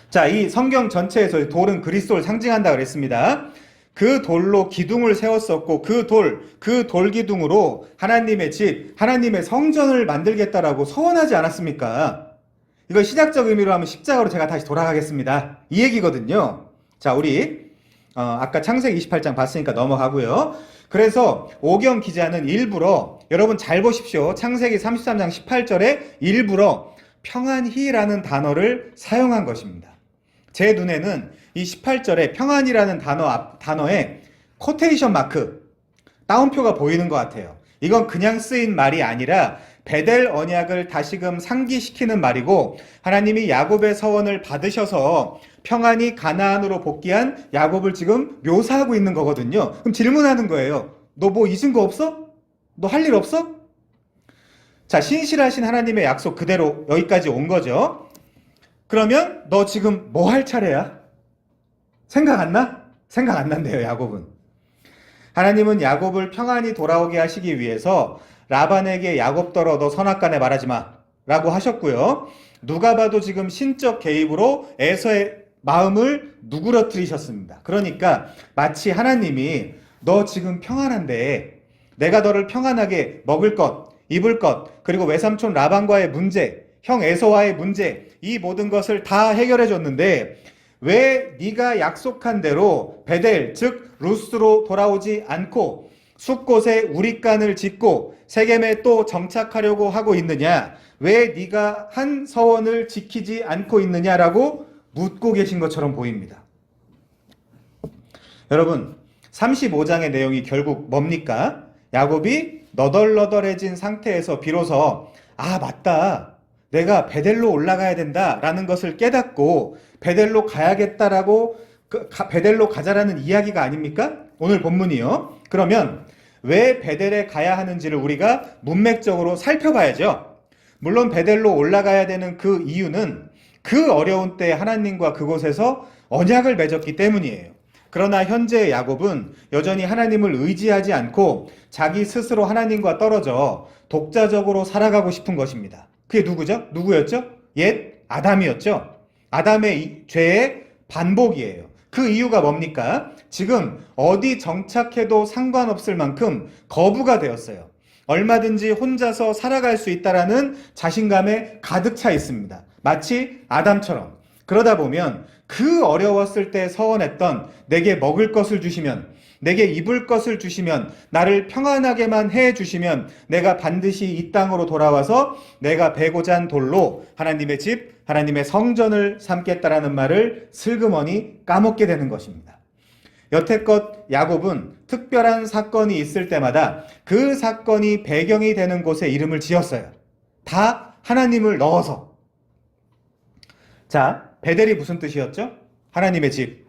자, 이 성경 전체에서 돌은 그리스도를 상징한다 그랬습니다. 그 돌로 기둥을 세웠었고 그 돌 기둥으로 하나님의 집, 하나님의 성전을 만들겠다라고 서원하지 않았습니까? 이걸 신약적 의미로 하면 십자가로 제가 다시 돌아가겠습니다. 이 얘기거든요. 자, 우리 아까 창세기 28장 봤으니까 넘어가고요. 그래서 오경 기자는 일부러, 여러분 잘 보십시오. 창세기 33장 18절에 일부러 평안히라는 단어를 사용한 것입니다. 제 눈에는 이 18절에 평안이라는 단어에 코테이션 마크, 따옴표가 보이는 것 같아요. 이건 그냥 쓰인 말이 아니라 베델 언약을 다시금 상기시키는 말이고 하나님이 야곱의 서원을 받으셔서 평안히 가나안으로 복귀한 야곱을 지금 묘사하고 있는 거거든요. 그럼 질문하는 거예요. 너 뭐 잊은 거 없어? 너 할 일 없어? 자, 신실하신 하나님의 약속 그대로 여기까지 온 거죠. 그러면 너 지금 뭐 할 차례야? 생각 안 나? 생각 안 난대요, 야곱은. 하나님은 야곱을 평안히 돌아오게 하시기 위해서 라반에게 야곱더러 너 선악간에 말하지 마 라고 하셨고요. 누가 봐도 지금 신적 개입으로 에서의 마음을 누그러뜨리셨습니다. 그러니까 마치 하나님이 너 지금 평안한데 내가 너를 평안하게 먹을 것, 입을 것, 그리고 외삼촌 라반과의 문제, 형 에서와의 문제, 이 모든 것을 다 해결해 줬는데 왜 네가 약속한 대로 베델, 즉 루스로 돌아오지 않고 숫곳에 우릿간을 짓고 세겜에 또 정착하려고 하고 있느냐? 왜 네가 한 서원을 지키지 않고 있느냐라고 묻고 계신 것처럼 보입니다. 여러분, 35장의 내용이 결국 뭡니까? 야곱이 너덜너덜해진 상태에서 비로소 맞다, 내가 베델로 올라가야 된다라는 것을 깨닫고 베델로 가야겠다라고 베델로 가자라는 이야기가 아닙니까? 오늘 본문이요. 그러면 왜 베델에 가야 하는지를 우리가 문맥적으로 살펴봐야죠. 물론 베델로 올라가야 되는 그 이유는 그 어려운 때에 하나님과 그곳에서 언약을 맺었기 때문이에요. 그러나 현재의 야곱은 여전히 하나님을 의지하지 않고 자기 스스로 하나님과 떨어져 독자적으로 살아가고 싶은 것입니다. 그게 누구였죠? 옛 아담이었죠. 아담의 죄의 반복이에요. 그 이유가 뭡니까? 지금 어디 정착해도 상관없을 만큼 거부가 되었어요. 얼마든지 혼자서 살아갈 수 있다라는 자신감에 가득 차 있습니다. 마치 아담처럼. 그러다 보면 그 어려웠을 때 서원했던 내게 먹을 것을 주시면, 내게 입을 것을 주시면, 나를 평안하게만 해 주시면 내가 반드시 이 땅으로 돌아와서 내가 베고 잔 돌로 하나님의 집, 하나님의 성전을 삼겠다라는 말을 슬그머니 까먹게 되는 것입니다. 여태껏 야곱은 특별한 사건이 있을 때마다 그 사건이 배경이 되는 곳에 이름을 지었어요. 다 하나님을 넣어서. 자, 베델이 무슨 뜻이었죠? 하나님의 집.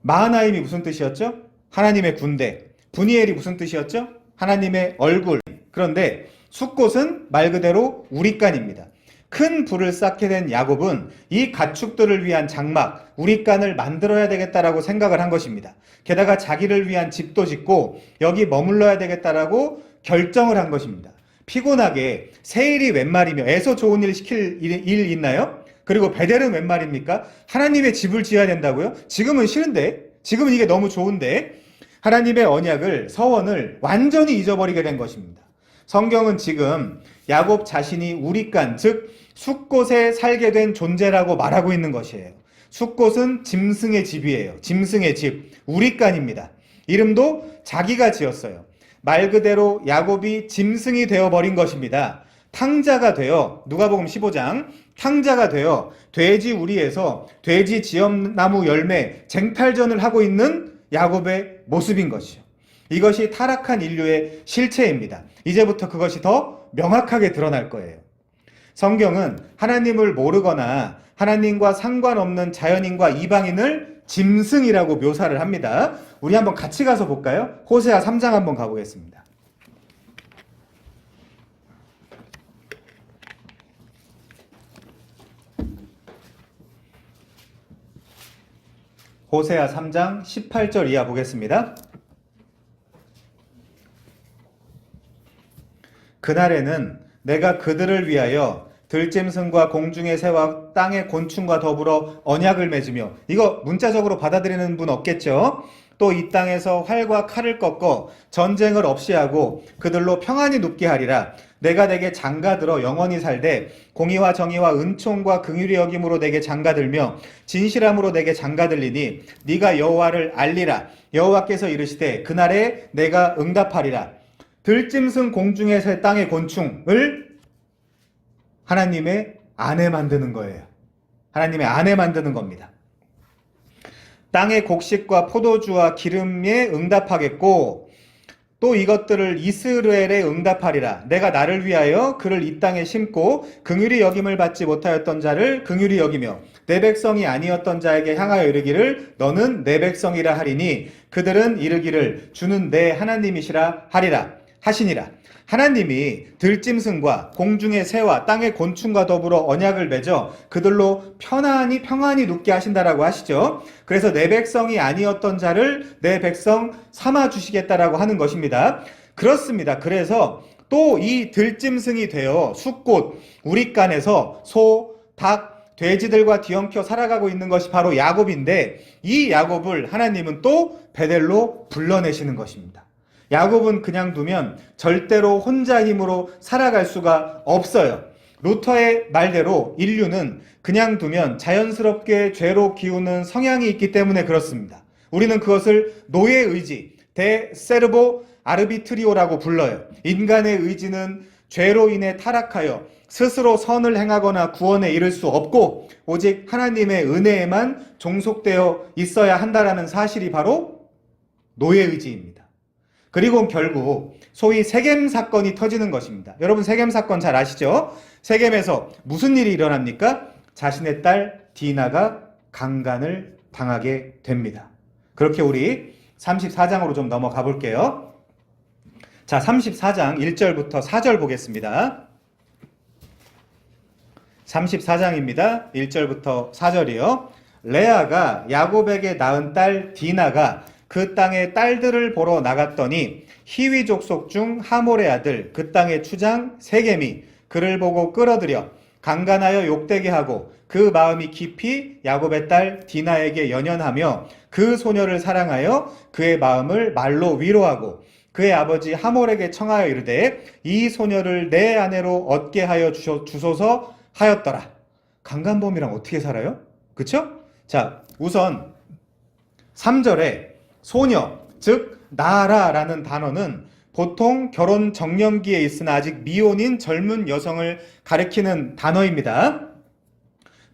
마하나임이 무슨 뜻이었죠? 하나님의 군대. 분이엘이 무슨 뜻이었죠? 하나님의 얼굴. 그런데 숫곳은 말 그대로 우리간입니다. 큰 불을 쌓게 된 야곱은 이 가축들을 위한 장막, 우리간을 만들어야 되겠다라고 생각을 한 것입니다. 게다가 자기를 위한 집도 짓고 여기 머물러야 되겠다라고 결정을 한 것입니다. 피곤하게 세일이 웬 말이며 애서 좋은 일 시킬 일 있나요? 그리고 베델은 웬 말입니까? 하나님의 집을 지어야 된다고요? 지금은 싫은데, 지금은 이게 너무 좋은데, 하나님의 언약을, 서원을 완전히 잊어버리게 된 것입니다. 성경은 지금 야곱 자신이 우리간, 즉 숫곳에 살게 된 존재라고 말하고 있는 것이에요. 숫곳은 짐승의 집이에요. 짐승의 집, 우리간입니다. 이름도 자기가 지었어요. 말 그대로 야곱이 짐승이 되어버린 것입니다. 탕자가 되어, 누가복음 15장, 탕자가 되어 돼지 우리에서 돼지 지엄나무 열매 쟁탈전을 하고 있는 야곱의 모습인 것이죠. 이것이 타락한 인류의 실체입니다. 이제부터 그것이 더 명확하게 드러날 거예요. 성경은 하나님을 모르거나 하나님과 상관없는 자연인과 이방인을 짐승이라고 묘사를 합니다. 우리 한번 같이 가서 볼까요? 호세아 3장 한번 가보겠습니다. 호세아 3장 18절 이하 보겠습니다. 그날에는 내가 그들을 위하여 들짐승과 공중의 새와 땅의 곤충과 더불어 언약을 맺으며, 이거 문자적으로 받아들이는 분 없겠죠? 또 이 땅에서 활과 칼을 꺾어 전쟁을 없이 하고 그들로 평안히 눕게 하리라. 내가 내게 장가들어 영원히 살되 공의와 정의와 은총과 긍휼히 여김으로 내게 장가들며 진실함으로 내게 장가들리니 네가 여호와를 알리라. 여호와께서 이르시되 그날에 내가 응답하리라. 들짐승 공중의 새 땅의 곤충을 하나님의 아내 만드는 거예요. 하나님의 아내 만드는 겁니다. 땅의 곡식과 포도주와 기름에 응답하겠고 또 이것들을 이스라엘에 응답하리라. 내가 나를 위하여 그를 이 땅에 심고 긍휼히 여김을 받지 못하였던 자를 긍휼히 여기며 내 백성이 아니었던 자에게 향하여 이르기를 너는 내 백성이라 하리니 그들은 이르기를 주는 내 하나님이시라 하리라 하시니라. 하나님이 들짐승과 공중의 새와 땅의 곤충과 더불어 언약을 맺어 그들로 평안히 눕게 하신다라고 하시죠. 그래서 내 백성이 아니었던 자를 내 백성 삼아 주시겠다라고 하는 것입니다. 그렇습니다. 그래서 또 이 들짐승이 되어 숫곳 우리간에서 소, 닭, 돼지들과 뒤엉켜 살아가고 있는 것이 바로 야곱인데, 이 야곱을 하나님은 또 베델로 불러내시는 것입니다. 야곱은 그냥 두면 절대로 혼자 힘으로 살아갈 수가 없어요. 루터의 말대로 인류는 그냥 두면 자연스럽게 죄로 기우는 성향이 있기 때문에 그렇습니다. 우리는 그것을 노예 의지, 데 세르보 아르비트리오라고 불러요. 인간의 의지는 죄로 인해 타락하여 스스로 선을 행하거나 구원에 이를 수 없고 오직 하나님의 은혜에만 종속되어 있어야 한다라는 사실이 바로 노예 의지입니다. 그리고 결국 소위 세겜 사건이 터지는 것입니다. 여러분 세겜 사건 잘 아시죠? 세겜에서 무슨 일이 일어납니까? 자신의 딸 디나가 강간을 당하게 됩니다. 그렇게 우리 34장으로 좀 넘어가 볼게요. 자, 34장 1절부터 4절 보겠습니다. 34장입니다. 1절부터 4절이요. 레아가 야곱에게 낳은 딸 디나가 그 땅의 딸들을 보러 나갔더니 히위 족속 중 하몰의 아들 그 땅의 추장 세겜이 그를 보고 끌어들여 강간하여 욕되게 하고 그 마음이 깊이 야곱의 딸 디나에게 연연하며 그 소녀를 사랑하여 그의 마음을 말로 위로하고 그의 아버지 하몰에게 청하여 이르되 이 소녀를 내 아내로 얻게 하여 주소서 하였더라. 강간범이랑 어떻게 살아요? 그쵸? 자, 우선 3절에 소녀, 즉 나라라는 단어는 보통 결혼 정년기에 있으나 아직 미혼인 젊은 여성을 가리키는 단어입니다.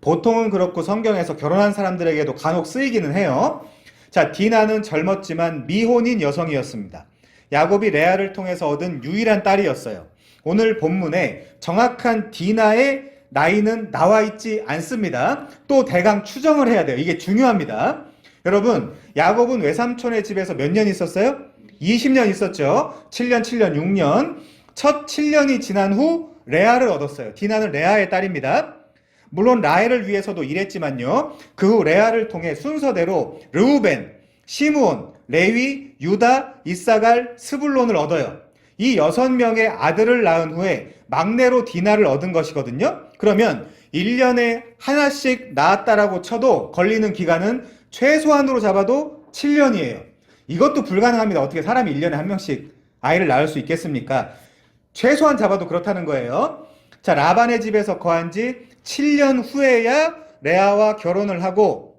보통은 그렇고 성경에서 결혼한 사람들에게도 간혹 쓰이기는 해요. 자, 디나는 젊었지만 미혼인 여성이었습니다. 야곱이 레아를 통해서 얻은 유일한 딸이었어요. 오늘 본문에 정확한 디나의 나이는 나와 있지 않습니다. 또 대강 추정을 해야 돼요. 이게 중요합니다. 여러분, 야곱은 외삼촌의 집에서 몇 년 있었어요? 20년 있었죠. 7년, 7년, 6년. 첫 7년이 지난 후 레아를 얻었어요. 디나는 레아의 딸입니다. 물론 라헬을 위해서도 일했지만요. 그 후 레아를 통해 순서대로 르우벤, 시므온, 레위, 유다, 이사갈, 스불론을 얻어요. 이 6명의 아들을 낳은 후에 막내로 디나를 얻은 것이거든요. 그러면 1년에 하나씩 낳았다라고 쳐도 걸리는 기간은 최소한으로 잡아도 7년이에요. 이것도 불가능합니다. 어떻게 사람이 1년에 한 명씩 아이를 낳을 수 있겠습니까? 최소한 잡아도 그렇다는 거예요. 자, 라반의 집에서 거한 지 7년 후에야 레아와 결혼을 하고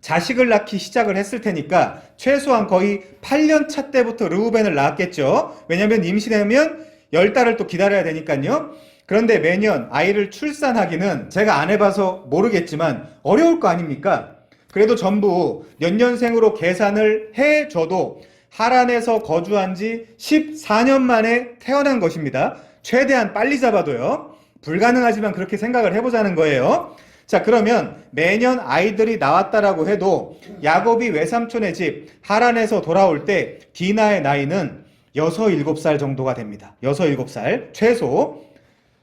자식을 낳기 시작을 했을 테니까 최소한 거의 8년 차 때부터 르우벤을 낳았겠죠. 왜냐하면 임신하면 10달을 또 기다려야 되니까요. 그런데 매년 아이를 출산하기는 제가 안 해봐서 모르겠지만 어려울 거 아닙니까? 그래도 전부 연년생으로 계산을 해줘도 하란에서 거주한 지 14년 만에 태어난 것입니다. 최대한 빨리 잡아도요. 불가능하지만 그렇게 생각을 해보자는 거예요. 자, 그러면 매년 아이들이 나왔다라고 해도 야곱이 외삼촌의 집 하란에서 돌아올 때 디나의 나이는 6, 7살 정도가 됩니다. 6, 7살 최소.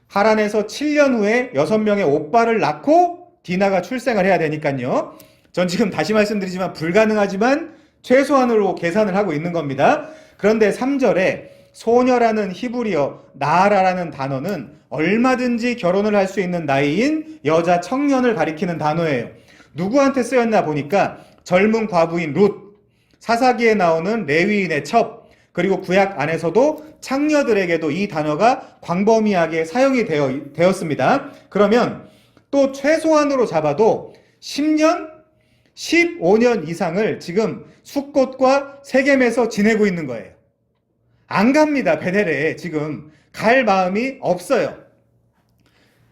하란에서 7년 후에 6명의 오빠를 낳고 디나가 출생을 해야 되니까요. 전 지금 다시 말씀드리지만 불가능하지만 최소한으로 계산을 하고 있는 겁니다. 그런데 3절에 소녀라는 히브리어 나라라는 단어는 얼마든지 결혼을 할 수 있는 나이인 여자 청년을 가리키는 단어예요. 누구한테 쓰였나 보니까 젊은 과부인 룻, 사사기에 나오는 레위인의 첩, 그리고 구약 안에서도 창녀들에게도 이 단어가 광범위하게 사용이 되었습니다. 그러면 또 최소한으로 잡아도 10년, 15년 이상을 지금 숫곳과 세겜에서 지내고 있는 거예요. 안 갑니다. 베델에 지금 갈 마음이 없어요.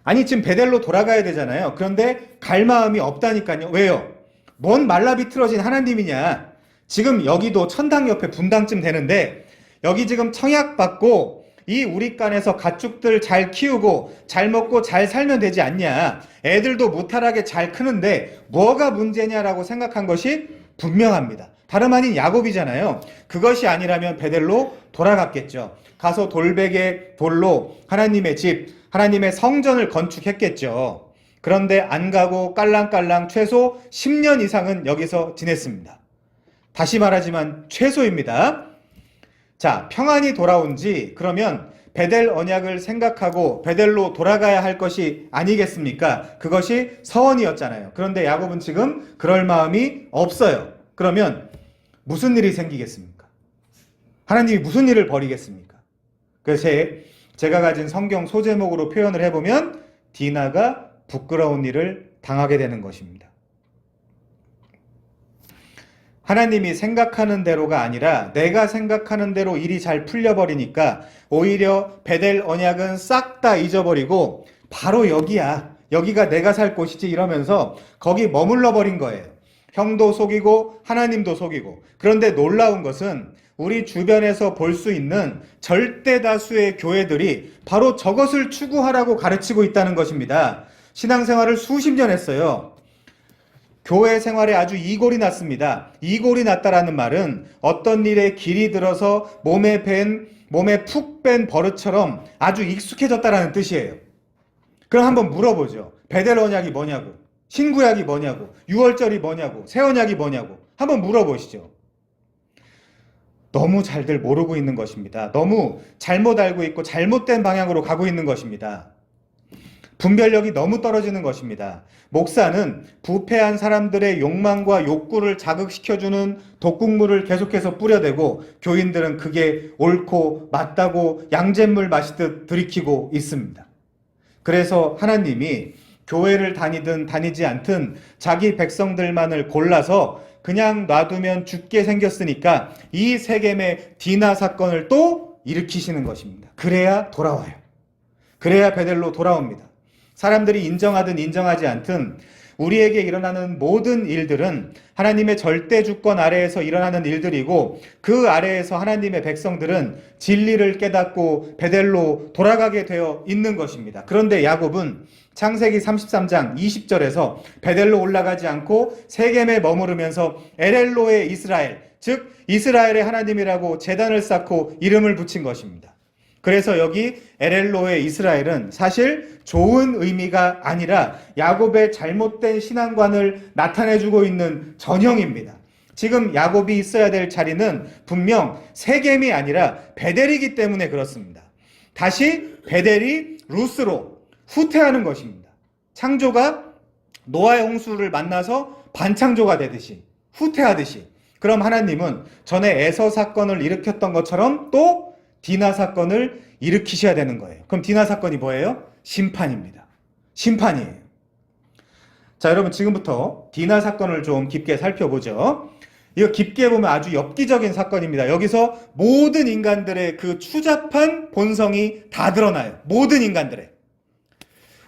아니, 지금 베델로 돌아가야 되잖아요. 그런데 갈 마음이 없다니까요. 왜요? 뭔 말라비틀어진 하나님이냐. 지금 여기도 천당 옆에 분당쯤 되는데 여기 지금 청약받고 이 우리간에서 가축들 잘 키우고 잘 먹고 잘 살면 되지 않냐. 애들도 무탈하게 잘 크는데 뭐가 문제냐라고 생각한 것이 분명합니다. 다름 아닌 야곱이잖아요. 그것이 아니라면 베델로 돌아갔겠죠. 가서 돌베개 돌로 하나님의 집, 하나님의 성전을 건축했겠죠. 그런데 안 가고 깔랑깔랑 최소 10년 이상은 여기서 지냈습니다. 다시 말하지만 최소입니다. 자, 평안이 돌아온 지 그러면 베델 언약을 생각하고 베델로 돌아가야 할 것이 아니겠습니까? 그것이 서원이었잖아요. 그런데 야곱은 지금 그럴 마음이 없어요. 그러면 무슨 일이 생기겠습니까? 하나님이 무슨 일을 벌이겠습니까? 그래서 제가 가진 성경 소제목으로 표현을 해보면 디나가 부끄러운 일을 당하게 되는 것입니다. 하나님이 생각하는 대로가 아니라 내가 생각하는 대로 일이 잘 풀려버리니까 오히려 베델 언약은 싹 다 잊어버리고 바로 여기야. 여기가 내가 살 곳이지 이러면서 거기 머물러 버린 거예요. 형도 속이고 하나님도 속이고. 그런데 놀라운 것은 우리 주변에서 볼 수 있는 절대 다수의 교회들이 바로 저것을 추구하라고 가르치고 있다는 것입니다. 신앙생활을 수십 년 했어요. 교회 생활에 아주 이골이 났습니다. 이골이 났다라는 말은 어떤 일에 길이 들어서 몸에 푹 뺀 버릇처럼 아주 익숙해졌다라는 뜻이에요. 그럼 한번 물어보죠. 베델 언약이 뭐냐고, 신구약이 뭐냐고, 유월절이 뭐냐고, 새 언약이 뭐냐고 한번 물어보시죠. 너무 잘들 모르고 있는 것입니다. 너무 잘못 알고 있고 잘못된 방향으로 가고 있는 것입니다. 분별력이 너무 떨어지는 것입니다. 목사는 부패한 사람들의 욕망과 욕구를 자극시켜주는 독극물을 계속해서 뿌려대고 교인들은 그게 옳고 맞다고 양잿물 마시듯 들이키고 있습니다. 그래서 하나님이 교회를 다니든 다니지 않든 자기 백성들만을 골라서 그냥 놔두면 죽게 생겼으니까 이 세겜의 디나 사건을 또 일으키시는 것입니다. 그래야 돌아와요. 그래야 베델로 돌아옵니다. 사람들이 인정하든 인정하지 않든 우리에게 일어나는 모든 일들은 하나님의 절대 주권 아래에서 일어나는 일들이고, 그 아래에서 하나님의 백성들은 진리를 깨닫고 베델로 돌아가게 되어 있는 것입니다. 그런데 야곱은 창세기 33장 20절에서 베델로 올라가지 않고 세겜에 머무르면서 엘엘로의 이스라엘, 즉 이스라엘의 하나님이라고 제단을 쌓고 이름을 붙인 것입니다. 그래서 여기 엘엘로의 이스라엘은 사실 좋은 의미가 아니라 야곱의 잘못된 신앙관을 나타내주고 있는 전형입니다. 지금 야곱이 있어야 될 자리는 분명 세겜이 아니라 베델이기 때문에 그렇습니다. 다시 베델이 루스로 후퇴하는 것입니다. 창조가 노아의 홍수를 만나서 반창조가 되듯이, 후퇴하듯이. 그럼 하나님은 전에 에서 사건을 일으켰던 것처럼 또 디나 사건을 일으키셔야 되는 거예요. 그럼 디나 사건이 뭐예요? 심판입니다. 심판이에요. 자, 여러분 지금부터 디나 사건을 좀 깊게 살펴보죠. 이거 깊게 보면 아주 엽기적인 사건입니다. 여기서 모든 인간들의 그 추잡한 본성이 다 드러나요. 모든 인간들의.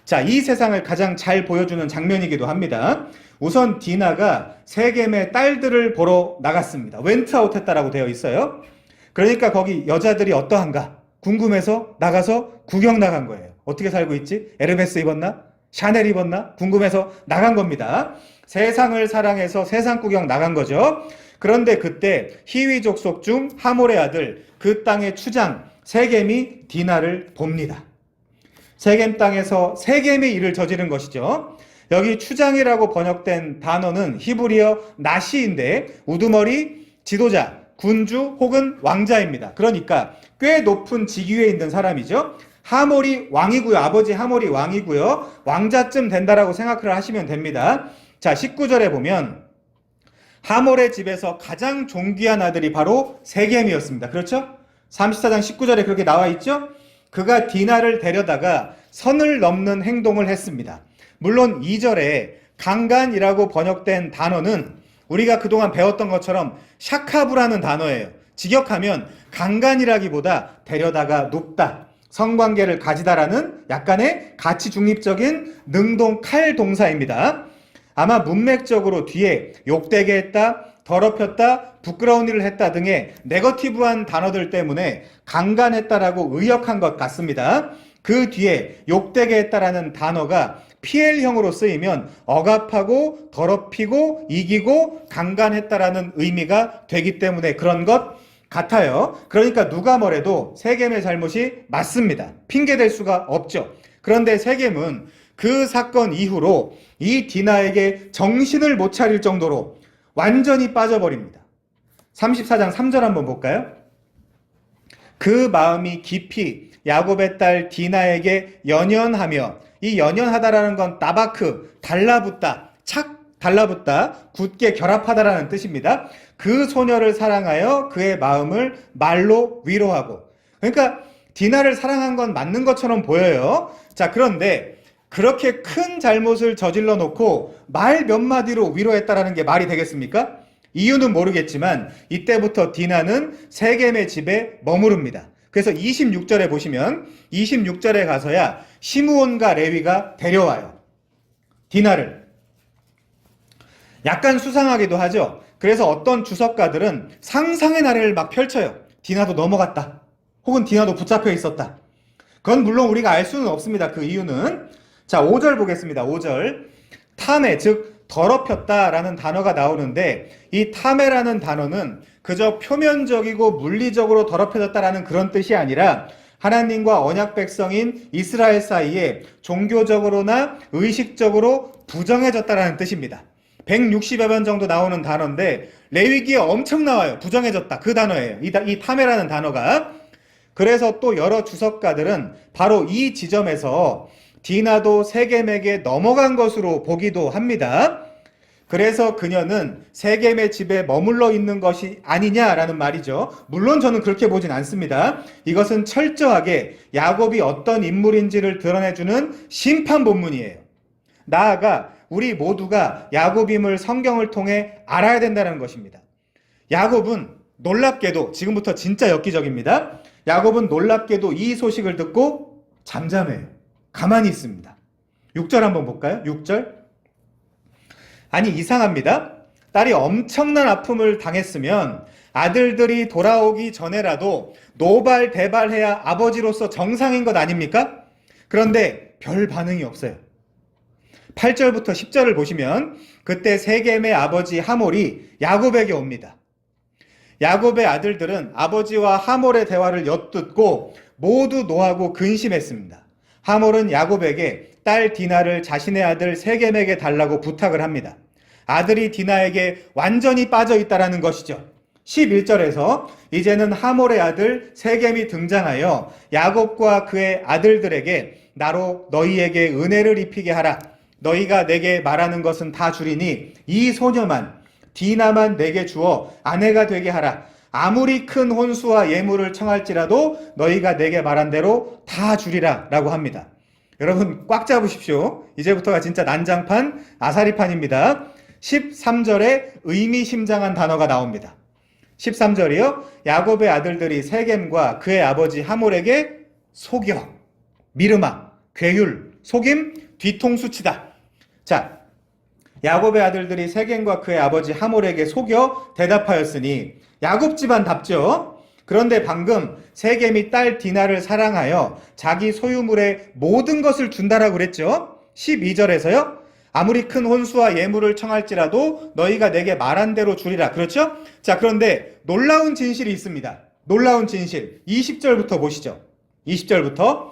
자, 이 세상을 가장 잘 보여주는 장면이기도 합니다. 우선 디나가 세겜의 딸들을 보러 나갔습니다. 웬트아웃 했다라고 되어 있어요. 그러니까 거기 여자들이 어떠한가 궁금해서 나가서 구경 나간 거예요. 어떻게 살고 있지? 에르메스 입었나? 샤넬 입었나? 궁금해서 나간 겁니다. 세상을 사랑해서 세상 구경 나간 거죠. 그런데 그때 히위 족속 중 하몰의 아들, 그 땅의 추장 세겜이 디나를 봅니다. 세겜 땅에서 세겜의 일을 저지른 것이죠. 여기 추장이라고 번역된 단어는 히브리어 나시인데 우두머리, 지도자, 군주 혹은 왕자입니다. 그러니까 꽤 높은 직위에 있는 사람이죠. 하몰이 왕이고요. 아버지 하몰이 왕이고요. 왕자쯤 된다라고 생각을 하시면 됩니다. 자, 19절에 보면 하몰의 집에서 가장 존귀한 아들이 바로 세겜이었습니다. 그렇죠? 34장 19절에 그렇게 나와 있죠? 그가 디나를 데려다가 선을 넘는 행동을 했습니다. 물론 2절에 강간이라고 번역된 단어는 우리가 그동안 배웠던 것처럼 샤카부라는 단어예요. 직역하면 강간이라기보다 데려다가 눕다, 성관계를 가지다라는 약간의 가치 중립적인 능동 칼 동사입니다. 아마 문맥적으로 뒤에 욕되게 했다, 더럽혔다, 부끄러운 일을 했다 등의 네거티브한 단어들 때문에 강간했다라고 의역한 것 같습니다. 그 뒤에 욕되게 했다라는 단어가 PL형으로 쓰이면 억압하고 더럽히고 이기고 강간했다라는 의미가 되기 때문에 그런 것 같아요. 그러니까 누가 뭐래도 세겜의 잘못이 맞습니다. 핑계댈 수가 없죠. 그런데 세겜은 그 사건 이후로 이 디나에게 정신을 못 차릴 정도로 완전히 빠져버립니다. 34장 3절 한번 볼까요? 그 마음이 깊이 야곱의 딸 디나에게 연연하며, 이 연연하다라는 건 따바크, 달라붙다, 착 달라붙다, 굳게 결합하다라는 뜻입니다. 그 소녀를 사랑하여 그의 마음을 말로 위로하고. 그러니까 디나를 사랑한 건 맞는 것처럼 보여요. 자, 그런데 그렇게 큰 잘못을 저질러 놓고 말 몇 마디로 위로했다라는 게 말이 되겠습니까? 이유는 모르겠지만 이때부터 디나는 세겜의 집에 머무릅니다. 그래서 26절에 보시면 26절에 가서야 시므온과 레위가 데려와요. 디나를. 약간 수상하기도 하죠. 그래서 어떤 주석가들은 상상의 나래를 막 펼쳐요. 디나도 넘어갔다. 혹은 디나도 붙잡혀 있었다. 그건 물론 우리가 알 수는 없습니다. 그 이유는. 자, 5절 보겠습니다. 5절. 탐해, 즉 더럽혔다라는 단어가 나오는데 이 탐해라는 단어는 그저 표면적이고 물리적으로 더럽혀졌다라는 그런 뜻이 아니라 하나님과 언약 백성인 이스라엘 사이에 종교적으로나 의식적으로 부정해졌다라는 뜻입니다. 160여 번 정도 나오는 단어인데 레위기에 엄청 나와요. 부정해졌다. 그 단어예요. 이 탐해라는 단어가. 그래서 또 여러 주석가들은 바로 이 지점에서 디나도 세겜에게 넘어간 것으로 보기도 합니다. 그래서 그녀는 세겜의 집에 머물러 있는 것이 아니냐라는 말이죠. 물론 저는 그렇게 보진 않습니다. 이것은 철저하게 야곱이 어떤 인물인지를 드러내주는 심판 본문이에요. 나아가 우리 모두가 야곱임을 성경을 통해 알아야 된다는 것입니다. 야곱은 놀랍게도, 지금부터 진짜 엽기적입니다. 야곱은 놀랍게도 이 소식을 듣고 잠잠해요. 가만히 있습니다. 6절 한번 볼까요? 6절. 아니, 이상합니다. 딸이 엄청난 아픔을 당했으면 아들들이 돌아오기 전에라도 노발대발해야 아버지로서 정상인 것 아닙니까? 그런데 별 반응이 없어요. 8절부터 10절을 보시면 그때 세겜의 아버지 하몰이 야곱에게 옵니다. 야곱의 아들들은 아버지와 하몰의 대화를 엿듣고 모두 노하고 근심했습니다. 하몰은 야곱에게 딸 디나를 자신의 아들 세겜에게 달라고 부탁을 합니다. 아들이 디나에게 완전히 빠져 있다라는 것이죠. 11절에서 이제는 하몰의 아들 세겜이 등장하여 야곱과 그의 아들들에게 나로 너희에게 은혜를 입히게 하라. 너희가 내게 말하는 것은 다 주리니 이 소녀만 디나만 내게 주어 아내가 되게 하라. 아무리 큰 혼수와 예물을 청할지라도 너희가 내게 말한 대로 다 주리라 라고 합니다. 여러분 꽉 잡으십시오. 이제부터가 진짜 난장판 아사리판입니다. 13절에 의미심장한 단어가 나옵니다. 13절이요. 야곱의 아들들이 세겜과 그의 아버지 하몰에게 속여, 미르마, 괴율, 속임, 뒤통수치다. 자, 야곱의 아들들이 세겜과 그의 아버지 하몰에게 속여 대답하였으니 야곱 집안답죠. 그런데 방금 세겜이 딸 디나를 사랑하여 자기 소유물의 모든 것을 준다라고 그랬죠. 12절에서요. 아무리 큰 혼수와 예물을 청할지라도 너희가 내게 말한 대로 주리라. 그렇죠? 자, 그런데 놀라운 진실이 있습니다. 놀라운 진실. 20절부터 보시죠. 20절부터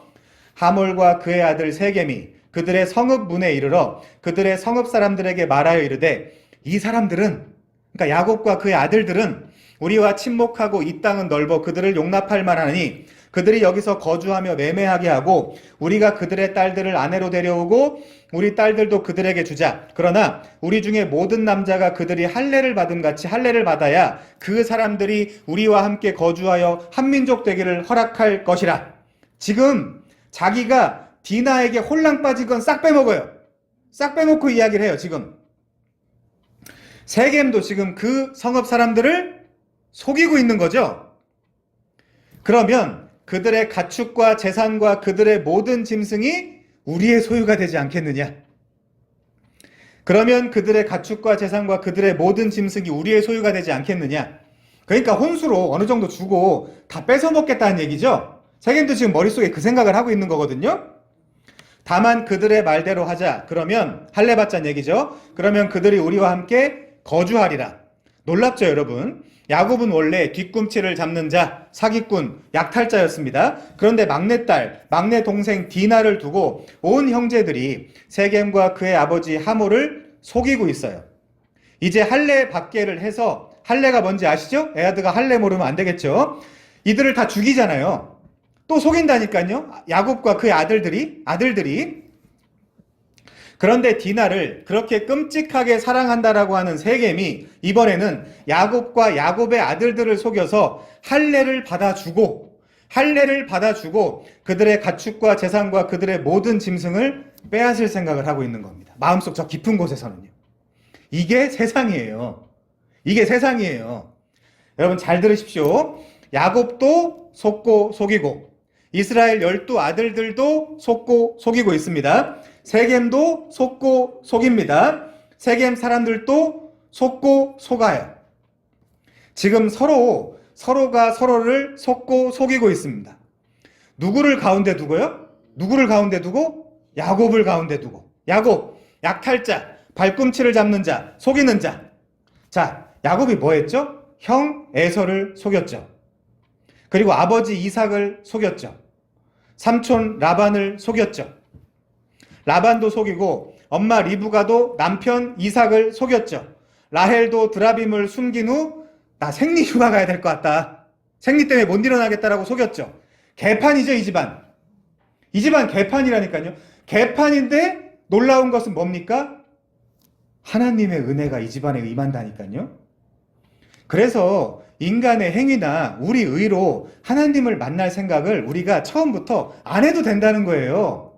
하몰과 그의 아들 세겜이 그들의 성읍 문에 이르러 그들의 성읍 사람들에게 말하여 이르되 이 사람들은, 그러니까 야곱과 그의 아들들은 우리와 친목하고 이 땅은 넓어 그들을 용납할 만하니 그들이 여기서 거주하며 매매하게 하고 우리가 그들의 딸들을 아내로 데려오고 우리 딸들도 그들에게 주자. 그러나 우리 중에 모든 남자가 그들이 할례를 받음 같이 할례를 받아야 그 사람들이 우리와 함께 거주하여 한민족 되기를 허락할 것이라. 지금 자기가 디나에게 홀랑 빠진 건 싹 빼먹어요. 싹 빼놓고 이야기를 해요. 지금 세겜도 지금 그 성읍 사람들을 속이고 있는 거죠. 그러면 그들의 가축과 재산과 그들의 모든 짐승이 우리의 소유가 되지 않겠느냐? 그러면 그들의 가축과 재산과 그들의 모든 짐승이 우리의 소유가 되지 않겠느냐? 그러니까 혼수로 어느 정도 주고 다 뺏어 먹겠다는 얘기죠. 세겜도 지금 머릿속에 그 생각을 하고 있는 거거든요. 다만 그들의 말대로 하자. 그러면 할례 받자는 얘기죠. 그러면 그들이 우리와 함께 거주하리라. 놀랍죠, 여러분? 야곱은 원래 뒤꿈치를 잡는 자, 사기꾼, 약탈자였습니다. 그런데 막내딸, 막내 동생 디나를 두고 온 형제들이 세겜과 그의 아버지 하몰을 속이고 있어요. 이제 할례 받게를 해서, 할례가 뭔지 아시죠? 에하드가 할례 모르면 안 되겠죠? 이들을 다 죽이잖아요. 또 속인다니까요. 야곱과 그의 아들들이. 그런데 디나를 그렇게 끔찍하게 사랑한다라고 하는 세겜이 이번에는 야곱과 야곱의 아들들을 속여서 할례를 받아주고 그들의 가축과 재산과 그들의 모든 짐승을 빼앗을 생각을 하고 있는 겁니다. 마음속 저 깊은 곳에서는요. 이게 세상이에요. 여러분 잘 들으십시오. 야곱도 속고 속이고 이스라엘 12아들들도 속고 속이고 있습니다. 세겜도 속고 속입니다. 세겜 사람들도 속고 속아요. 지금 서로가 서로를 속고 속이고 있습니다. 누구를 가운데 두고요? 야곱을 가운데 두고. 야곱, 약탈자, 발꿈치를 잡는 자, 속이는 자. 자, 야곱이 뭐 했죠? 형 에서를 속였죠. 그리고 아버지 이삭을 속였죠. 삼촌 라반을 속였죠. 라반도 속이고 엄마 리브가도 남편 이삭을 속였죠. 라헬도 드라빔을 숨긴 후 나 생리 휴가 가야 될 것 같다. 생리 때문에 못 일어나겠다라고 속였죠. 개판이죠, 이 집안. 이 집안 개판이라니까요. 개판인데 놀라운 것은 뭡니까? 하나님의 은혜가 이 집안에 임한다니까요. 그래서 인간의 행위나 우리 의로 하나님을 만날 생각을 우리가 처음부터 안 해도 된다는 거예요.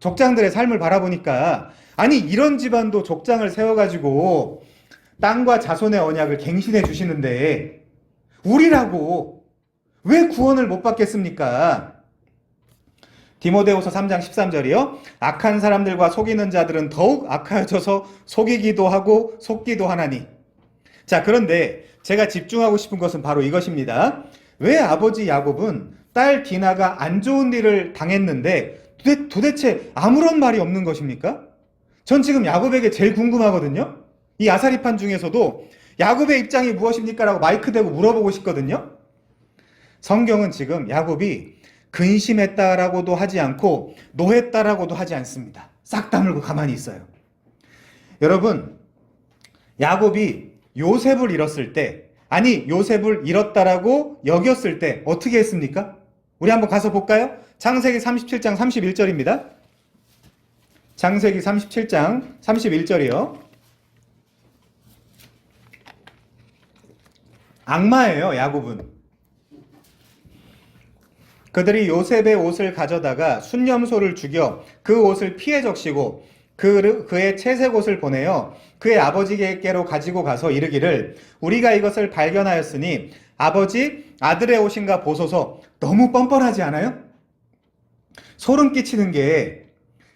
족장들의 삶을 바라보니까 아니 이런 집안도 족장을 세워가지고 땅과 자손의 언약을 갱신해 주시는데 우리라고 왜 구원을 못 받겠습니까? 디모데후서 3장 13절이요. 악한 사람들과 속이는 자들은 더욱 악하여져서 속이기도 하고 속기도 하나니. 자, 그런데 제가 집중하고 싶은 것은 바로 이것입니다. 왜 아버지 야곱은 딸 디나가 안 좋은 일을 당했는데 도대체 아무런 말이 없는 것입니까? 전 지금 야곱에게 제일 궁금하거든요. 이 아사리판 중에서도 야곱의 입장이 무엇입니까? 라고 마이크 대고 물어보고 싶거든요. 성경은 지금 야곱이 근심했다라고도 하지 않고 노했다라고도 하지 않습니다. 싹 다물고 가만히 있어요. 여러분, 야곱이 요셉을 잃었을 때, 아니 요셉을 잃었다라고 여겼을 때 어떻게 했습니까? 우리 한번 가서 볼까요? 창세기 37장 31절입니다. 창세기 37장 31절이요. 악마예요, 야곱은. 그들이 요셉의 옷을 가져다가 순념소를 죽여 그 옷을 피해 적시고 그의 채색 옷을 보내어 그의 아버지께로 가지고 가서 이르기를 우리가 이것을 발견하였으니 아버지 아들의 옷인가 보소서. 너무 뻔뻔하지 않아요? 소름 끼치는 게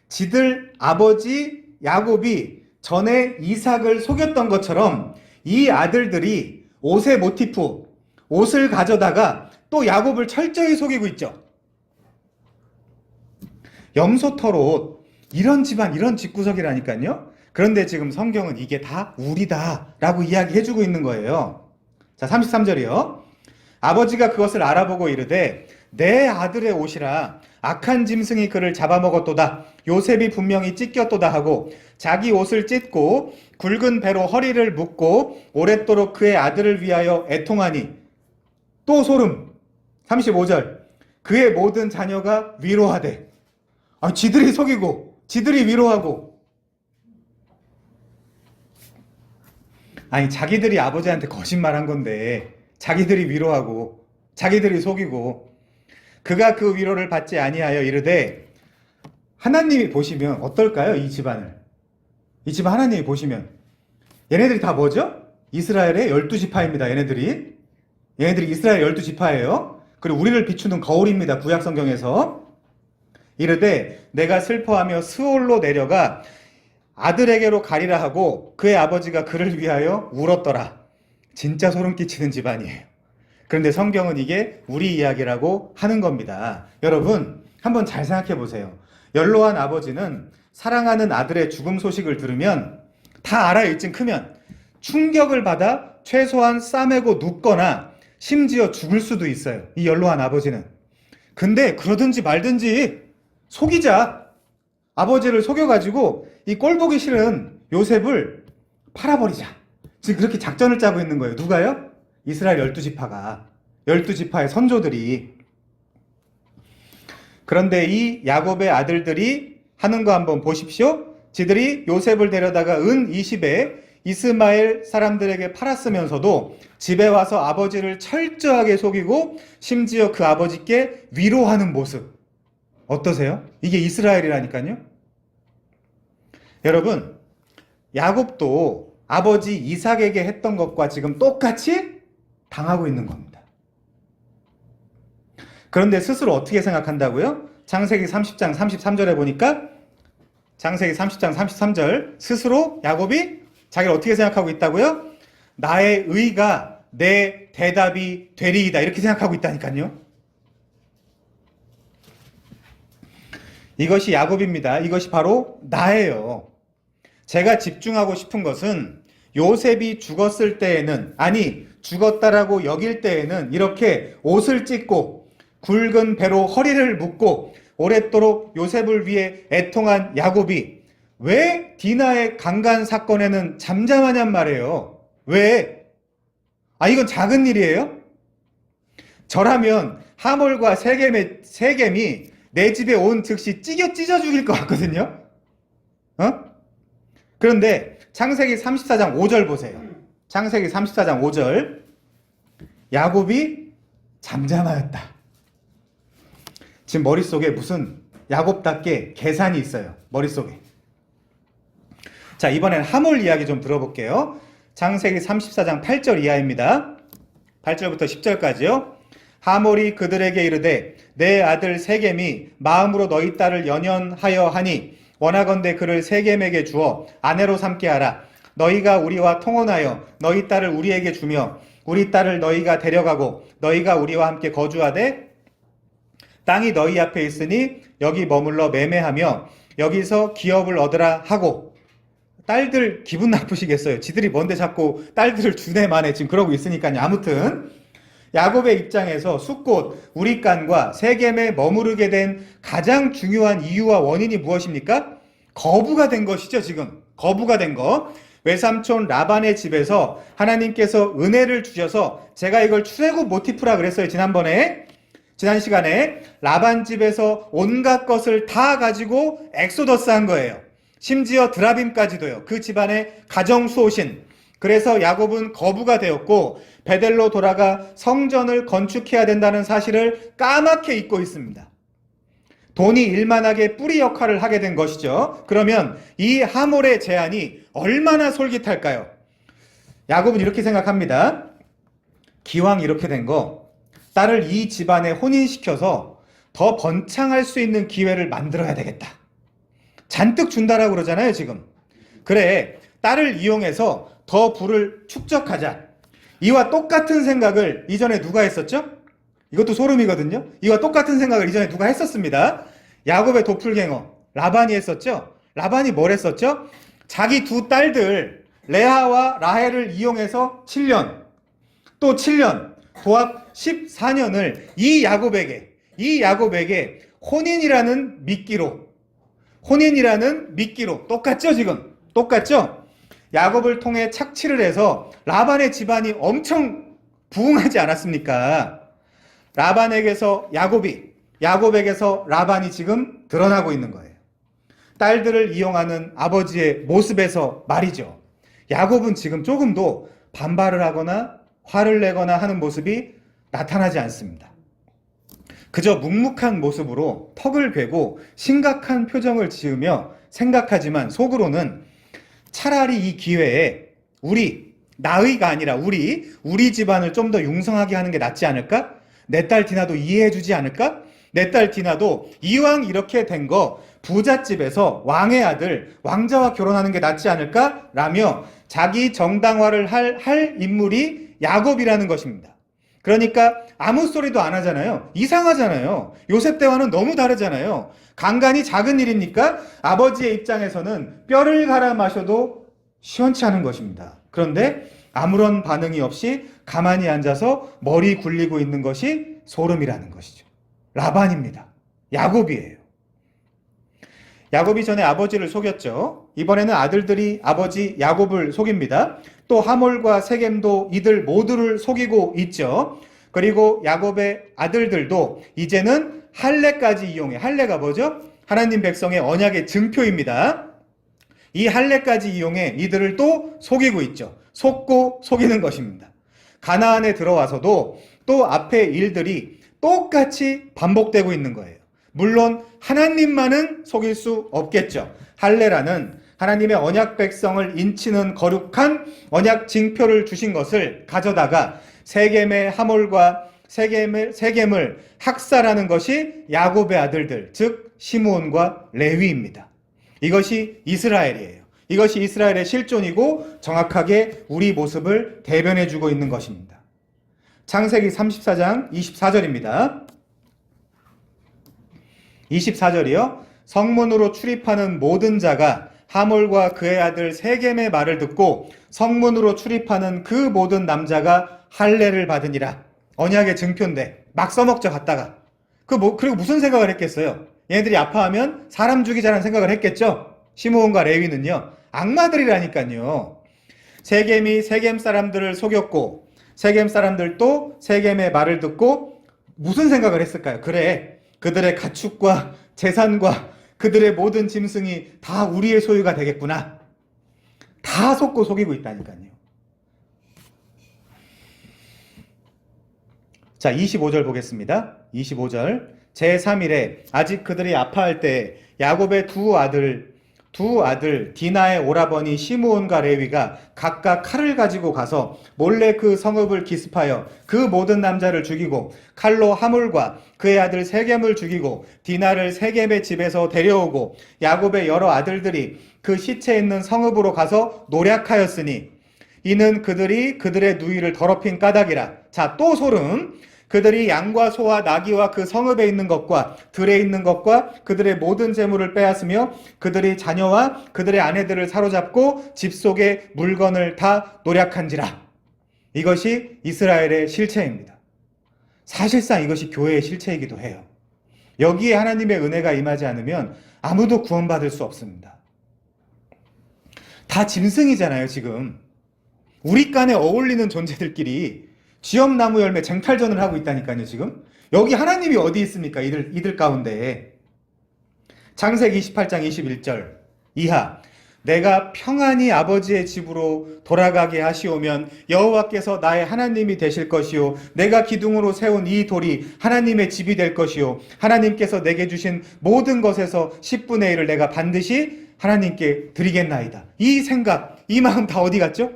지들 아버지 야곱이 전에 이삭을 속였던 것처럼 이 아들들이 옷의 모티프, 옷을 가져다가 또 야곱을 철저히 속이고 있죠. 염소털 옷, 이런 집안, 이런 집구석이라니까요. 그런데 지금 성경은 이게 다 우리다 라고 이야기해주고 있는 거예요. 자, 33절이요. 아버지가 그것을 알아보고 이르되 내 아들의 옷이라 악한 짐승이 그를 잡아먹었도다. 요셉이 분명히 찢겼도다 하고 자기 옷을 찢고 굵은 배로 허리를 묶고 오랫도록 그의 아들을 위하여 애통하니. 또 소름. 35절. 그의 모든 자녀가 위로하되. 지들이 속이고 지들이 위로하고. 아니 자기들이 아버지한테 거짓말한 건데 자기들이 위로하고 자기들이 속이고. 그가 그 위로를 받지 아니하여 이르되. 하나님이 보시면 어떨까요? 이 집안을. 이 집안 하나님이 보시면 얘네들이 다 뭐죠? 이스라엘의 12지파입니다. 얘네들이 이스라엘 12지파예요. 그리고 우리를 비추는 거울입니다. 구약 성경에서. 이르되 내가 슬퍼하며 스올로 내려가 아들에게로 가리라 하고 그의 아버지가 그를 위하여 울었더라. 진짜 소름 끼치는 집안이에요. 그런데 성경은 이게 우리 이야기라고 하는 겁니다. 여러분 한번 잘 생각해 보세요. 연로한 아버지는 사랑하는 아들의 죽음 소식을 들으면 다 알아요. 이쯤 크면 충격을 받아 최소한 싸매고 눕거나 심지어 죽을 수도 있어요. 이 연로한 아버지는. 근데 그러든지 말든지 속이자. 아버지를 속여가지고 이 꼴보기 싫은 요셉을 팔아버리자. 지금 그렇게 작전을 짜고 있는 거예요. 누가요? 이스라엘 12지파가. 12지파의 선조들이. 그런데 이 야곱의 아들들이 하는 거 한번 보십시오. 지들이 요셉을 데려다가 은 20에 이스마엘 사람들에게 팔았으면서도 집에 와서 아버지를 철저하게 속이고 심지어 그 아버지께 위로하는 모습. 어떠세요? 이게 이스라엘이라니까요. 여러분, 야곱도 아버지 이삭에게 했던 것과 지금 똑같이 당하고 있는 겁니다. 그런데 스스로 어떻게 생각한다고요? 창세기 30장 33절에 보니까 창세기 30장 33절 스스로 야곱이 자기를 어떻게 생각하고 있다고요? 나의 의가 내 대답이 되리이다. 이렇게 생각하고 있다니까요. 이것이 야곱입니다. 이것이 바로 나예요. 제가 집중하고 싶은 것은 요셉이 죽었을 때에는, 아니 죽었다라고 여길 때에는 이렇게 옷을 찢고 굵은 배로 허리를 묶고 오랫도록 요셉을 위해 애통한 야곱이 왜 디나의 강간 사건에는 잠잠하냔 말이에요. 왜? 이건 작은 일이에요? 저라면 하몰과 세겜이 내 집에 온 즉시 찢어 죽일 것 같거든요. 그런데 창세기 34장 5절 보세요. 창세기 34장 5절. 야곱이 잠잠하였다. 지금 머릿속에 무슨 야곱답게 계산이 있어요. 머릿속에. 자, 이번엔 하몰 이야기 좀 들어볼게요. 창세기 34장 8절 이하입니다. 8절부터 10절까지요. 하몰이 그들에게 이르되 내 아들 세겜이 마음으로 너희 딸을 연연하여 하니 원하건대 그를 세겜에게 주어 아내로 삼게 하라. 너희가 우리와 통혼하여 너희 딸을 우리에게 주며 우리 딸을 너희가 데려가고 너희가 우리와 함께 거주하되 땅이 너희 앞에 있으니 여기 머물러 매매하며 여기서 기업을 얻으라 하고. 딸들 기분 나쁘시겠어요. 지들이 뭔데 자꾸 딸들을 주네 마네 지금 그러고 있으니까요. 아무튼 야곱의 입장에서 숫곳 우리간과 세겜에 머무르게 된 가장 중요한 이유와 원인이 무엇입니까? 거부가 된 것이죠. 지금 거부가 된 거. 외삼촌 라반의 집에서 하나님께서 은혜를 주셔서, 제가 이걸 출애굽 모티프라 그랬어요. 지난 시간에 라반 집에서 온갖 것을 다 가지고 엑소더스 한 거예요. 심지어 드라빔까지도요. 그 집안의 가정수호신. 그래서 야곱은 거부가 되었고 베델로 돌아가 성전을 건축해야 된다는 사실을 까맣게 잊고 있습니다. 돈이 일만하게 뿌리 역할을 하게 된 것이죠. 그러면 이 하몰의 제안이 얼마나 솔깃할까요? 야곱은 이렇게 생각합니다. 기왕 이렇게 된 거, 딸을 이 집안에 혼인시켜서 더 번창할 수 있는 기회를 만들어야 되겠다. 잔뜩 준다라고 그러잖아요, 지금. 그래, 딸을 이용해서 더 부를 축적하자. 이와 똑같은 생각을 이전에 누가 했었죠? 이것도 소름이거든요. 이와 똑같은 생각을 이전에 누가 했었습니다. 야곱의 도플갱어 라반이 했었죠. 라반이 뭘 했었죠? 자기 두 딸들 레아와 라헬을 이용해서 7년, 또 7년, 도합 14년을 이 야곱에게 혼인이라는 미끼로 똑같죠, 지금? 똑같죠? 야곱을 통해 착취를 해서 라반의 집안이 엄청 부흥하지 않았습니까? 라반에게서 야곱에게서 라반이 지금 드러나고 있는 거예요. 딸들을 이용하는 아버지의 모습에서 말이죠. 야곱은 지금 조금도 반발을 하거나 화를 내거나 하는 모습이 나타나지 않습니다. 그저 묵묵한 모습으로 턱을 괴고 심각한 표정을 지으며 생각하지만 속으로는 차라리 이 기회에 나의가 아니라 우리 집안을 좀 더 융성하게 하는 게 낫지 않을까? 내 딸 디나도 이해해 주지 않을까? 내 딸 디나도 이왕 이렇게 된 거 부잣집에서 왕의 아들, 왕자와 결혼하는 게 낫지 않을까? 라며 자기 정당화를 할 인물이 야곱이라는 것입니다. 그러니까 아무 소리도 안 하잖아요. 이상하잖아요. 요셉 때와는 너무 다르잖아요. 간간이 작은 일입니까? 아버지의 입장에서는 뼈를 갈아 마셔도 시원치 않은 것입니다. 그런데 아무런 반응이 없이 가만히 앉아서 머리 굴리고 있는 것이 소름이라는 것이죠. 라반입니다. 야곱이에요. 야곱이 전에 아버지를 속였죠. 이번에는 아들들이 아버지 야곱을 속입니다. 또 하몰과 세겜도 이들 모두를 속이고 있죠. 그리고 야곱의 아들들도 이제는 할례까지 이용해. 할례가 뭐죠? 하나님 백성의 언약의 증표입니다. 이 할례까지 이용해 이들을 또 속이고 있죠. 속고 속이는 것입니다. 가나안에 들어와서도 또 앞의 일들이 똑같이 반복되고 있는 거예요. 물론 하나님만은 속일 수 없겠죠. 할례라는 하나님의 언약 백성을 인치는 거룩한 언약 징표를 주신 것을 가져다가 세겜의 하몰과 세겜을 학살하는 것이 야곱의 아들들, 즉 시므온과 레위입니다. 이것이 이스라엘이에요. 이것이 이스라엘의 실존이고 정확하게 우리 모습을 대변해주고 있는 것입니다. 창세기 34장 24절입니다. 24절이요. 성문으로 출입하는 모든 자가 하몰과 그의 아들 세겜의 말을 듣고 성문으로 출입하는 그 모든 남자가 할례를 받으니라. 언약의 증표인데 막 써먹죠, 갔다가. 그리고 무슨 생각을 했겠어요? 얘네들이 아파하면 사람 죽이자는 생각을 했겠죠? 시므온과 레위는요. 악마들이라니까요. 세겜이 세겜 사람들을 속였고 세겜 사람들도 세겜의 말을 듣고 무슨 생각을 했을까요? 그래, 그들의 가축과 재산과 그들의 모든 짐승이 다 우리의 소유가 되겠구나. 다 속고 속이고 있다니까요. 자, 25절 보겠습니다. 25절. 제3일에 아직 그들이 아파할 때 야곱의 두 아들 디나의 오라버니 시므온과 레위가 각각 칼을 가지고 가서 몰래 그 성읍을 기습하여 그 모든 남자를 죽이고 칼로 하물과 그의 아들 세겜을 죽이고 디나를 세겜의 집에서 데려오고 야곱의 여러 아들들이 그 시체 있는 성읍으로 가서 노략하였으니 이는 그들이 그들의 누이를 더럽힌 까닭이라. 자, 또 소름. 그들이 양과 소와 나귀와 그 성읍에 있는 것과 들에 있는 것과 그들의 모든 재물을 빼앗으며 그들이 자녀와 그들의 아내들을 사로잡고 집 속의 물건을 다 노략한지라. 이것이 이스라엘의 실체입니다. 사실상 이것이 교회의 실체이기도 해요. 여기에 하나님의 은혜가 임하지 않으면 아무도 구원받을 수 없습니다. 다 짐승이잖아요, 지금. 우리 간에 어울리는 존재들끼리 쥐엄나무 열매 쟁탈전을 하고 있다니까요, 지금. 여기 하나님이 어디 있습니까? 이들 가운데. 창세기 28장 21절 이하. 내가 평안히 아버지의 집으로 돌아가게 하시오면 여호와께서 나의 하나님이 되실 것이요 내가 기둥으로 세운 이 돌이 하나님의 집이 될 것이요 하나님께서 내게 주신 모든 것에서 10분의 1을 내가 반드시 하나님께 드리겠나이다. 이 생각, 이 마음 다 어디 갔죠?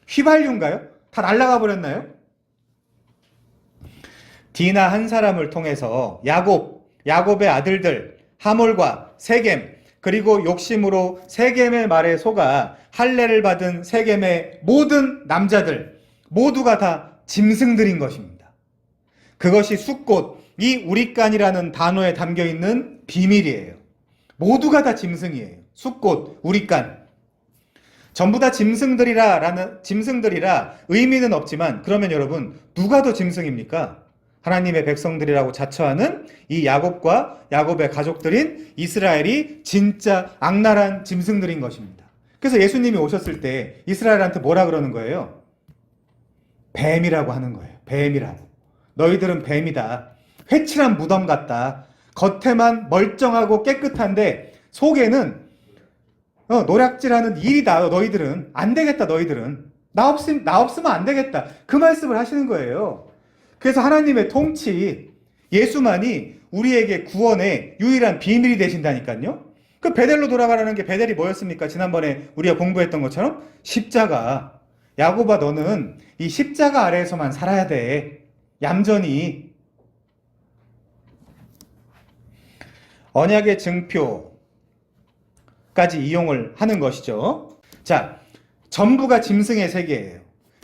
휘발유인가요? 다 날아가 버렸나요? 디나 한 사람을 통해서 야곱의 아들들 하몰과 세겜, 그리고 욕심으로 세겜의 말에 속아 할례를 받은 세겜의 모든 남자들 모두가 다 짐승들인 것입니다. 그것이 숫꽃, 이 우리간이라는 단어에 담겨있는 비밀이에요. 모두가 다 짐승이에요. 숫꽃, 우리간. 전부 다 짐승들이라 의미는 없지만 그러면 여러분 누가 더 짐승입니까? 하나님의 백성들이라고 자처하는 이 야곱과 야곱의 가족들인 이스라엘이 진짜 악랄한 짐승들인 것입니다. 그래서 예수님이 오셨을 때 이스라엘한테 뭐라 그러는 거예요? 뱀이라고 하는 거예요. 뱀이라고. 너희들은 뱀이다. 회칠한 무덤 같다. 겉에만 멀쩡하고 깨끗한데 속에는 노략질하는 일이다. 너희들은 안 되겠다. 너희들은 나 없으면 안 되겠다. 그 말씀을 하시는 거예요. 그래서 하나님의 통치, 예수만이 우리에게 구원의 유일한 비밀이 되신다니까요. 그 베델로 돌아가라는 게 베델이 뭐였습니까? 지난번에 우리가 공부했던 것처럼 십자가. 야곱아, 너는 이 십자가 아래에서만 살아야 돼. 얌전히. 언약의 증표까지 이용을 하는 것이죠. 자, 전부가 짐승의 세계예요.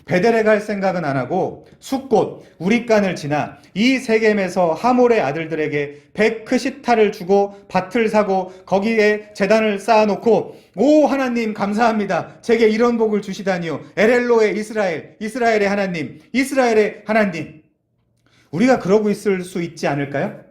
베델에 갈 생각은 안 하고 숫꽃, 우리간을 지나 이 세겜에서 하몰의 아들들에게 베크시타를 주고 밭을 사고 거기에 제단을 쌓아놓고 오 하나님 감사합니다. 제게 이런 복을 주시다니요. 엘엘로의 이스라엘의 하나님, 이스라엘의 하나님. 우리가 그러고 있을 수 있지 않을까요?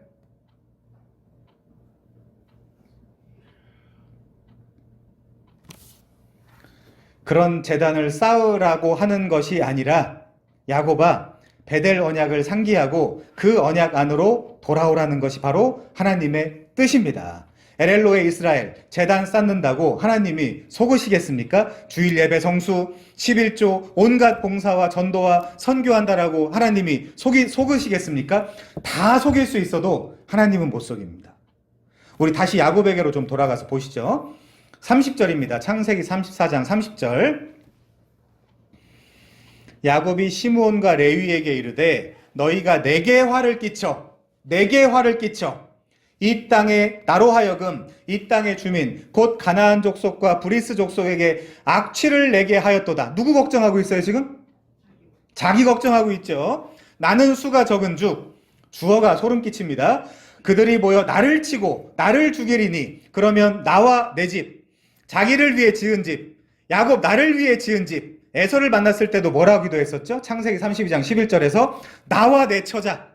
그런 제단을 쌓으라고 하는 것이 아니라 야곱아, 베델 언약을 상기하고 그 언약 안으로 돌아오라는 것이 바로 하나님의 뜻입니다. 엘엘로의 이스라엘, 제단 쌓는다고 하나님이 속으시겠습니까? 주일 예배 성수, 11조, 온갖 봉사와 전도와 선교한다라고 하나님이 속으시겠습니까? 다 속일 수 있어도 하나님은 못 속입니다. 우리 다시 야곱에게로 좀 돌아가서 보시죠. 30절입니다. 창세기 34장 30절. 야곱이 시므온과 레위에게 이르되 너희가 내게 화를 끼쳐 이 땅에 나로 하여금 이 땅의 주민 곧 가나안 족속과 브리스 족속에게 악취를 내게 하였도다. 누구 걱정하고 있어요 지금? 자기 걱정하고 있죠. 나는 수가 적은즉 주어가 소름 끼칩니다. 그들이 모여 나를 치고 나를 죽이리니 그러면 나와 내 집 자기를 위해 지은 집, 야곱 나를 위해 지은 집, 에서를 만났을 때도 뭐라고 기도했었죠? 창세기 32장 11절에서 나와 내 처자,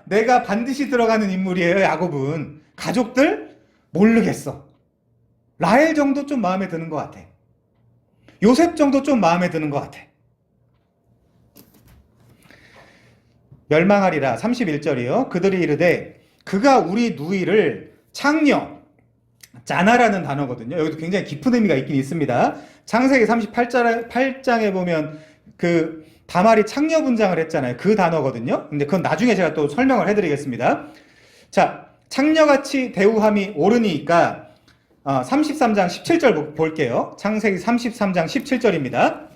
내가 반드시 들어가는 인물이에요. 야곱은 가족들 모르겠어. 라헬 정도 좀 마음에 드는 것 같아. 요셉 정도 좀 마음에 드는 것 같아. 멸망하리라 31절이요. 그들이 이르되 그가 우리 누이를 창녀, 짜나라는 단어거든요. 여기도 굉장히 깊은 의미가 있긴 있습니다. 창세기 38장에 보면 그 다말이 창녀 분장을 했잖아요. 그 단어거든요. 근데 그건 나중에 제가 또 설명을 해드리겠습니다. 자, 창녀같이 대우함이 옳으니까 33장 17절 볼게요. 창세기 33장 17절입니다.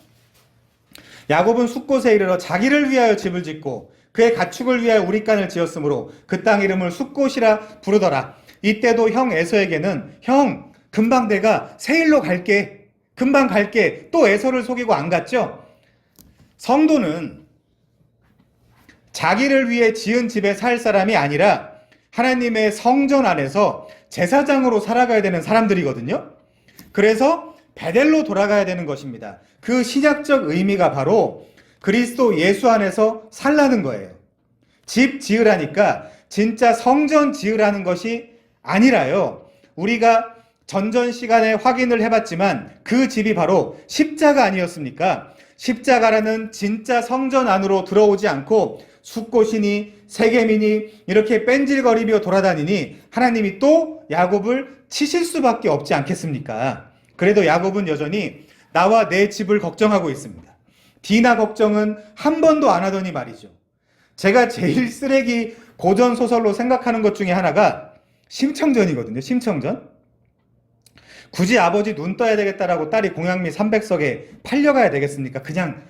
야곱은 숫곳에 이르러 자기를 위하여 집을 짓고 그의 가축을 위하여 우릿간을 지었으므로 그 땅 이름을 숫곳이라 부르더라. 이때도 형 에서에게는 형 금방 내가 세일로 갈게, 금방 갈게, 또 에서를 속이고 안 갔죠. 성도는 자기를 위해 지은 집에 살 사람이 아니라 하나님의 성전 안에서 제사장으로 살아가야 되는 사람들이거든요. 그래서 베델로 돌아가야 되는 것입니다. 그 신약적 의미가 바로 그리스도 예수 안에서 살라는 거예요. 집 지으라니까 진짜 성전 지으라는 것이 아니라요. 우리가 전전 시간에 확인을 해봤지만 그 집이 바로 십자가 아니었습니까? 십자가라는 진짜 성전 안으로 들어오지 않고 숫곳이니 세겜이니 이렇게 뺀질거리며 돌아다니니 하나님이 또 야곱을 치실 수밖에 없지 않겠습니까? 그래도 야곱은 여전히 나와 내 집을 걱정하고 있습니다. 디나 걱정은 한 번도 안 하더니 말이죠. 제가 제일 쓰레기 고전 소설로 생각하는 것 중에 하나가 심청전이거든요. 심청전. 굳이 아버지 눈 떠야 되겠다라고 딸이 공양미 300석에 팔려가야 되겠습니까? 그냥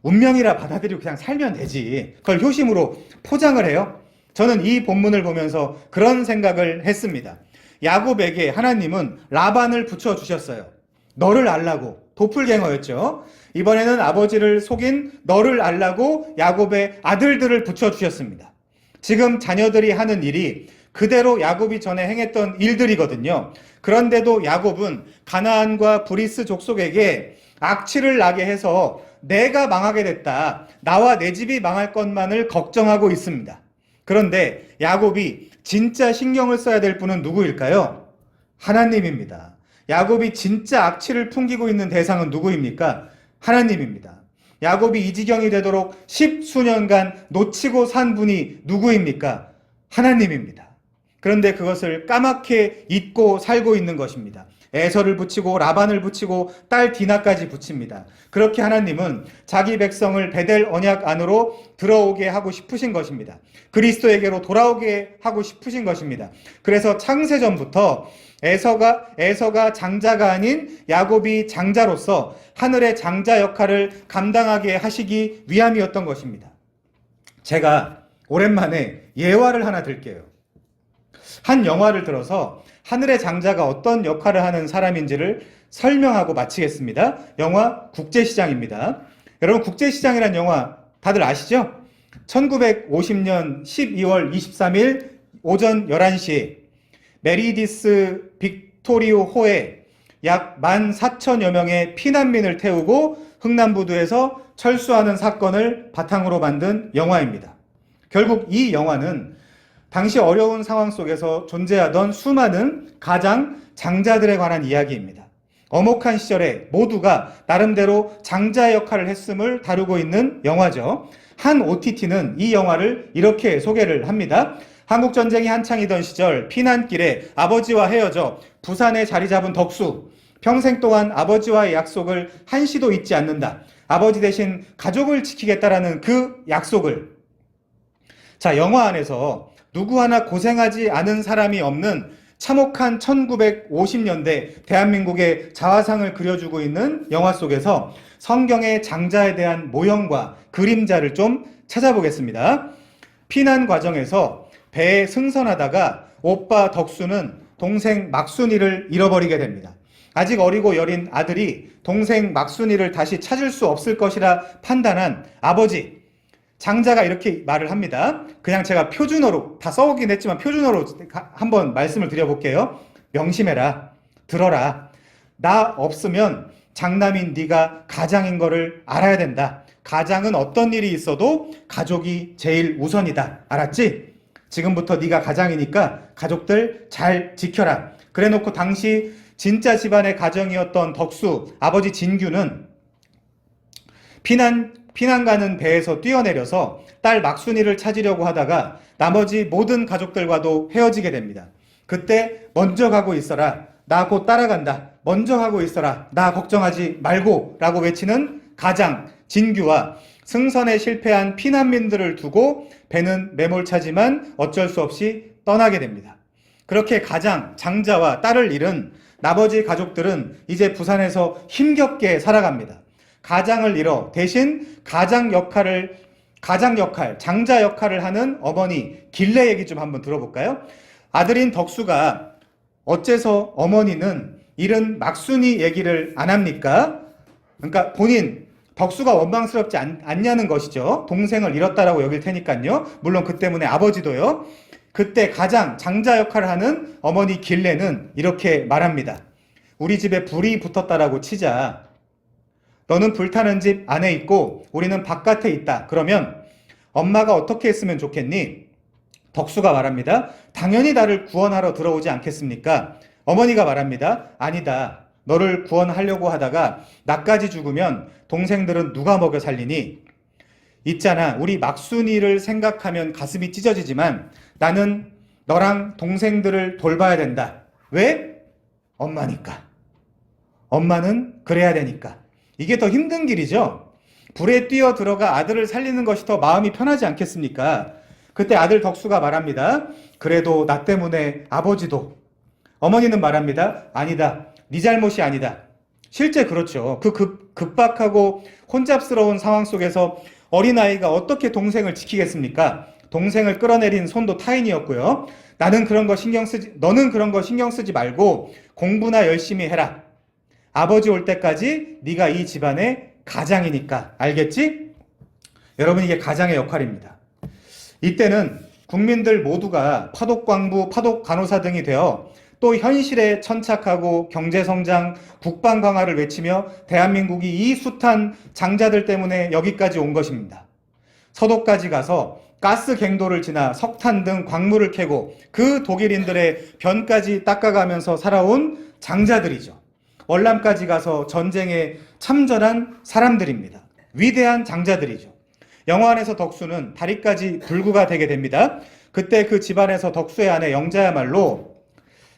운명이라 받아들이고 그냥 살면 되지. 그걸 효심으로 포장을 해요. 저는 이 본문을 보면서 그런 생각을 했습니다. 야곱에게 하나님은 라반을 붙여주셨어요. 너를 알라고. 도플갱어였죠. 이번에는 아버지를 속인 너를 알라고 야곱의 아들들을 붙여주셨습니다. 지금 자녀들이 하는 일이 그대로 야곱이 전에 행했던 일들이거든요. 그런데도 야곱은 가나안과 브리스 족속에게 악취를 나게 해서 내가 망하게 됐다, 나와 내 집이 망할 것만을 걱정하고 있습니다. 그런데 야곱이 진짜 신경을 써야 될 분은 누구일까요? 하나님입니다. 야곱이 진짜 악취를 풍기고 있는 대상은 누구입니까? 하나님입니다. 야곱이 이 지경이 되도록 10수년간 놓치고 산 분이 누구입니까? 하나님입니다. 그런데 그것을 까맣게 잊고 살고 있는 것입니다. 에서를 붙이고 라반을 붙이고 딸 디나까지 붙입니다. 그렇게 하나님은 자기 백성을 베델 언약 안으로 들어오게 하고 싶으신 것입니다. 그리스도에게로 돌아오게 하고 싶으신 것입니다. 그래서 창세전부터 에서가 장자가 아닌 야곱이 장자로서 하늘의 장자 역할을 감당하게 하시기 위함이었던 것입니다. 제가 오랜만에 예화를 하나 들게요. 한 영화를 들어서 하늘의 장자가 어떤 역할을 하는 사람인지를 설명하고 마치겠습니다. 영화 국제시장입니다. 여러분, 국제시장이라는 영화 다들 아시죠? 1950년 12월 23일 오전 11시 메리디스 빅토리오 호에 약 14,000여 명의 피난민을 태우고 흥남부두에서 철수하는 사건을 바탕으로 만든 영화입니다. 결국 이 영화는 당시 어려운 상황 속에서 존재하던 수많은 가장 장자들에 관한 이야기입니다. 엄혹한 시절에 모두가 나름대로 장자 역할을 했음을 다루고 있는 영화죠. 한 OTT는 이 영화를 이렇게 소개를 합니다. 한국전쟁이 한창이던 시절 피난길에 아버지와 헤어져 부산에 자리 잡은 덕수. 평생 동안 아버지와의 약속을 한시도 잊지 않는다. 아버지 대신 가족을 지키겠다라는 그 약속을. 자, 영화 안에서 누구 하나 고생하지 않은 사람이 없는 참혹한 1950년대 대한민국의 자화상을 그려주고 있는 영화 속에서 성경의 장자에 대한 모형과 그림자를 좀 찾아보겠습니다. 피난 과정에서 배에 승선하다가 오빠 덕수는 동생 막순이를 잃어버리게 됩니다. 아직 어리고 여린 아들이 동생 막순이를 다시 찾을 수 없을 것이라 판단한 아버지, 장자가 이렇게 말을 합니다. 그냥 제가 표준어로 다 써오긴 했지만 표준어로 한번 말씀을 드려볼게요. 명심해라. 들어라. 나 없으면 장남인 네가 가장인 거를 알아야 된다. 가장은 어떤 일이 있어도 가족이 제일 우선이다. 알았지? 지금부터 네가 가장이니까 가족들 잘 지켜라. 그래놓고 당시 진짜 집안의 가정이었던 덕수, 아버지 진규는 피난 가는 배에서 뛰어내려서 딸 막순이를 찾으려고 하다가 나머지 모든 가족들과도 헤어지게 됩니다. 그때 먼저 가고 있어라. 나 곧 따라간다. 먼저 가고 있어라. 나 걱정하지 말고 라고 외치는 가장 진규와 승선에 실패한 피난민들을 두고 배는 매몰차지만 어쩔 수 없이 떠나게 됩니다. 그렇게 가장, 장자와 딸을 잃은 나머지 가족들은 이제 부산에서 힘겹게 살아갑니다. 가장을 잃어 대신 가장 역할, 장자 역할을 하는 어머니 길래 얘기 좀 한번 들어볼까요? 아들인 덕수가 어째서 어머니는 잃은 막순이 얘기를 안 합니까? 그러니까 본인 덕수가 원망스럽지 않냐는 것이죠. 동생을 잃었다라고 여길 테니까요. 물론 그 때문에 아버지도요. 그때 가장 장자 역할을 하는 어머니 길래는 이렇게 말합니다. 우리 집에 불이 붙었다라고 치자. 너는 불타는 집 안에 있고 우리는 바깥에 있다. 그러면 엄마가 어떻게 했으면 좋겠니? 덕수가 말합니다. 당연히 나를 구원하러 들어오지 않겠습니까? 어머니가 말합니다. 아니다. 너를 구원하려고 하다가 나까지 죽으면 동생들은 누가 먹여 살리니? 있잖아. 우리 막순이를 생각하면 가슴이 찢어지지만 나는 너랑 동생들을 돌봐야 된다. 왜? 엄마니까. 엄마는 그래야 되니까. 이게 더 힘든 길이죠. 불에 뛰어 들어가 아들을 살리는 것이 더 마음이 편하지 않겠습니까? 그때 아들 덕수가 말합니다. 그래도 나 때문에 아버지도. 어머니는 말합니다. 아니다. 네 잘못이 아니다. 실제 그렇죠. 그 급박하고 혼잡스러운 상황 속에서 어린아이가 어떻게 동생을 지키겠습니까? 동생을 끌어내린 손도 타인이었고요. 너는 그런 거 신경 쓰지 말고 공부나 열심히 해라. 아버지 올 때까지 네가 이 집안의 가장이니까. 알겠지? 여러분, 이게 가장의 역할입니다. 이때는 국민들 모두가 파독광부, 파독간호사 등이 되어 또 현실에 천착하고 경제성장, 국방강화를 외치며 대한민국이 이 숱한 장자들 때문에 여기까지 온 것입니다. 서도까지 가서 가스 갱도를 지나 석탄 등 광물을 캐고 그 독일인들의 변까지 닦아가면서 살아온 장자들이죠. 월남까지 가서 전쟁에 참전한 사람들입니다. 위대한 장자들이죠. 영화 안에서 덕수는 다리까지 불구가 되게 됩니다. 그때 그 집안에서 덕수의 아내 영자야말로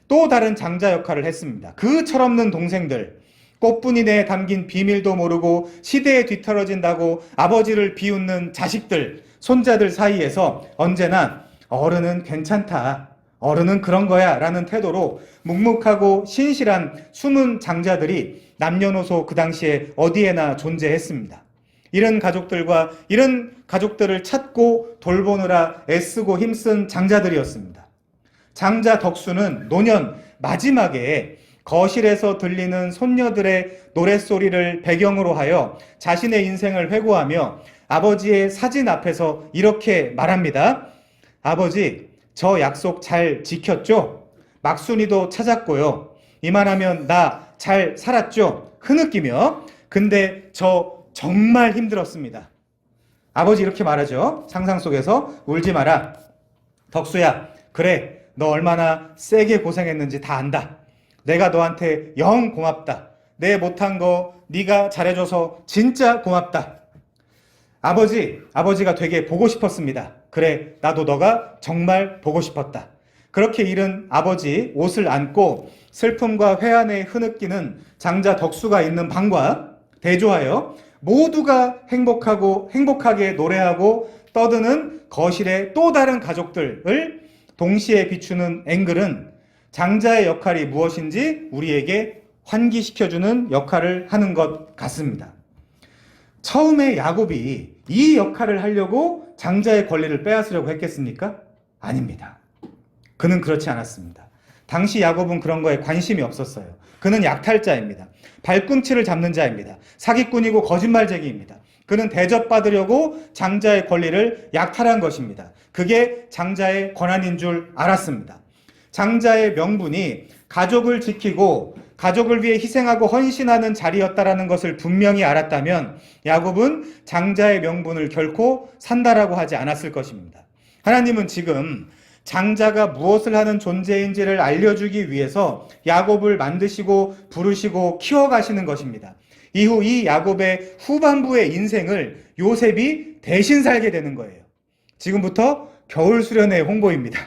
또 다른 장자 역할을 했습니다. 그 철없는 동생들, 꽃분이 내에 담긴 비밀도 모르고 시대에 뒤떨어진다고 아버지를 비웃는 자식들, 손자들 사이에서 언제나 어른은 괜찮다, 어른은 그런 거야 라는 태도로 묵묵하고 신실한 숨은 장자들이 남녀노소 그 당시에 어디에나 존재했습니다. 이런 가족들을 찾고 돌보느라 애쓰고 힘쓴 장자들이었습니다. 장자 덕수는 노년 마지막에 거실에서 들리는 손녀들의 노랫소리를 배경으로 하여 자신의 인생을 회고하며 아버지의 사진 앞에서 이렇게 말합니다. 아버지, 저 약속 잘 지켰죠? 막순이도 찾았고요. 이만하면 나 잘 살았죠? 흐느끼며. 근데 저 정말 힘들었습니다. 아버지 이렇게 말하죠. 상상 속에서. 울지 마라. 덕수야, 그래, 너 얼마나 세게 고생했는지 다 안다. 내가 너한테 영 고맙다. 내 못한 거 네가 잘해줘서 진짜 고맙다. 아버지가 되게 보고 싶었습니다. 그래, 나도 너가 정말 보고 싶었다. 그렇게 잃은 아버지 옷을 안고 슬픔과 회한에 흐느끼는 장자 덕수가 있는 방과 대조하여 모두가 행복하게 노래하고 떠드는 거실의 또 다른 가족들을 동시에 비추는 앵글은 장자의 역할이 무엇인지 우리에게 환기시켜주는 역할을 하는 것 같습니다. 처음에 야곱이 이 역할을 하려고 장자의 권리를 빼앗으려고 했겠습니까? 아닙니다. 그는 그렇지 않았습니다. 당시 야곱은 그런 거에 관심이 없었어요. 그는 약탈자입니다. 발꿈치를 잡는 자입니다. 사기꾼이고 거짓말쟁이입니다. 그는 대접받으려고 장자의 권리를 약탈한 것입니다. 그게 장자의 권한인 줄 알았습니다. 장자의 명분이 가족을 지키고 가족을 위해 희생하고 헌신하는 자리였다라는 것을 분명히 알았다면 야곱은 장자의 명분을 결코 산다라고 하지 않았을 것입니다. 하나님은 지금 장자가 무엇을 하는 존재인지를 알려주기 위해서 야곱을 만드시고 부르시고 키워가시는 것입니다. 이후 이 야곱의 후반부의 인생을 요셉이 대신 살게 되는 거예요. 지금부터 겨울 수련회 홍보입니다.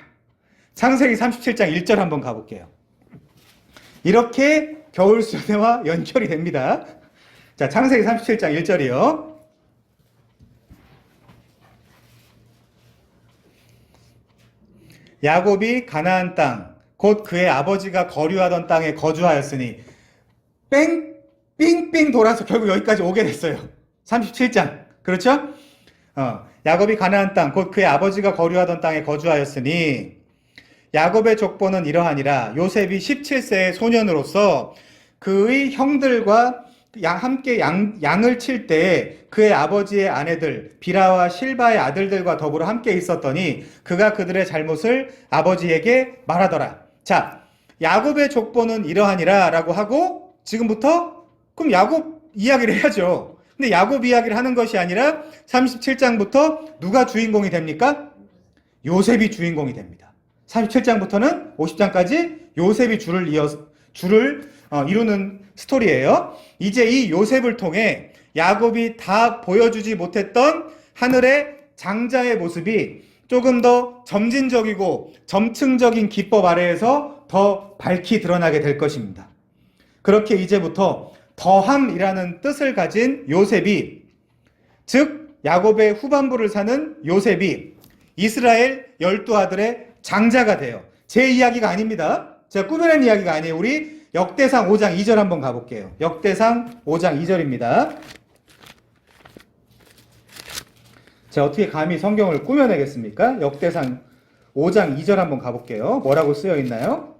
창세기 37장 1절 한번 가볼게요. 이렇게 겨울 수련회와 연결이 됩니다. 자, 창세기 37장 1절이요. 야곱이 가나안 땅, 곧 그의 아버지가 거류하던 땅에 거주하였으니 삥삥 돌아서 결국 여기까지 오게 됐어요. 37장. 그렇죠? 야곱이 가나안 땅, 곧 그의 아버지가 거류하던 땅에 거주하였으니 야곱의 족보는 이러하니라. 요셉이 17세의 소년으로서 그의 형들과 함께 양을 칠 때 그의 아버지의 아내들 비라와 실바의 아들들과 더불어 함께 있었더니 그가 그들의 잘못을 아버지에게 말하더라. 자, 야곱의 족보는 이러하니라 라고 하고 지금부터 그럼 야곱 이야기를 해야죠. 근데 야곱 이야기를 하는 것이 아니라 37장부터 누가 주인공이 됩니까? 요셉이 주인공이 됩니다. 37장부터는 50장까지 요셉이 줄을 이루는 스토리예요. 이제 이 요셉을 통해 야곱이 다 보여주지 못했던 하늘의 장자의 모습이 조금 더 점진적이고 점층적인 기법 아래에서 더 밝히 드러나게 될 것입니다. 그렇게 이제부터 더함이라는 뜻을 가진 요셉이, 즉 야곱의 후반부를 사는 요셉이 이스라엘 12아들의 장자가 돼요. 제 이야기가 아닙니다. 제가 꾸며낸 이야기가 아니에요. 우리 역대상 5장 2절 한번 가볼게요. 역대상 5장 2절입니다. 제가 어떻게 감히 성경을 꾸며내겠습니까? 역대상 5장 2절 한번 가볼게요. 뭐라고 쓰여 있나요?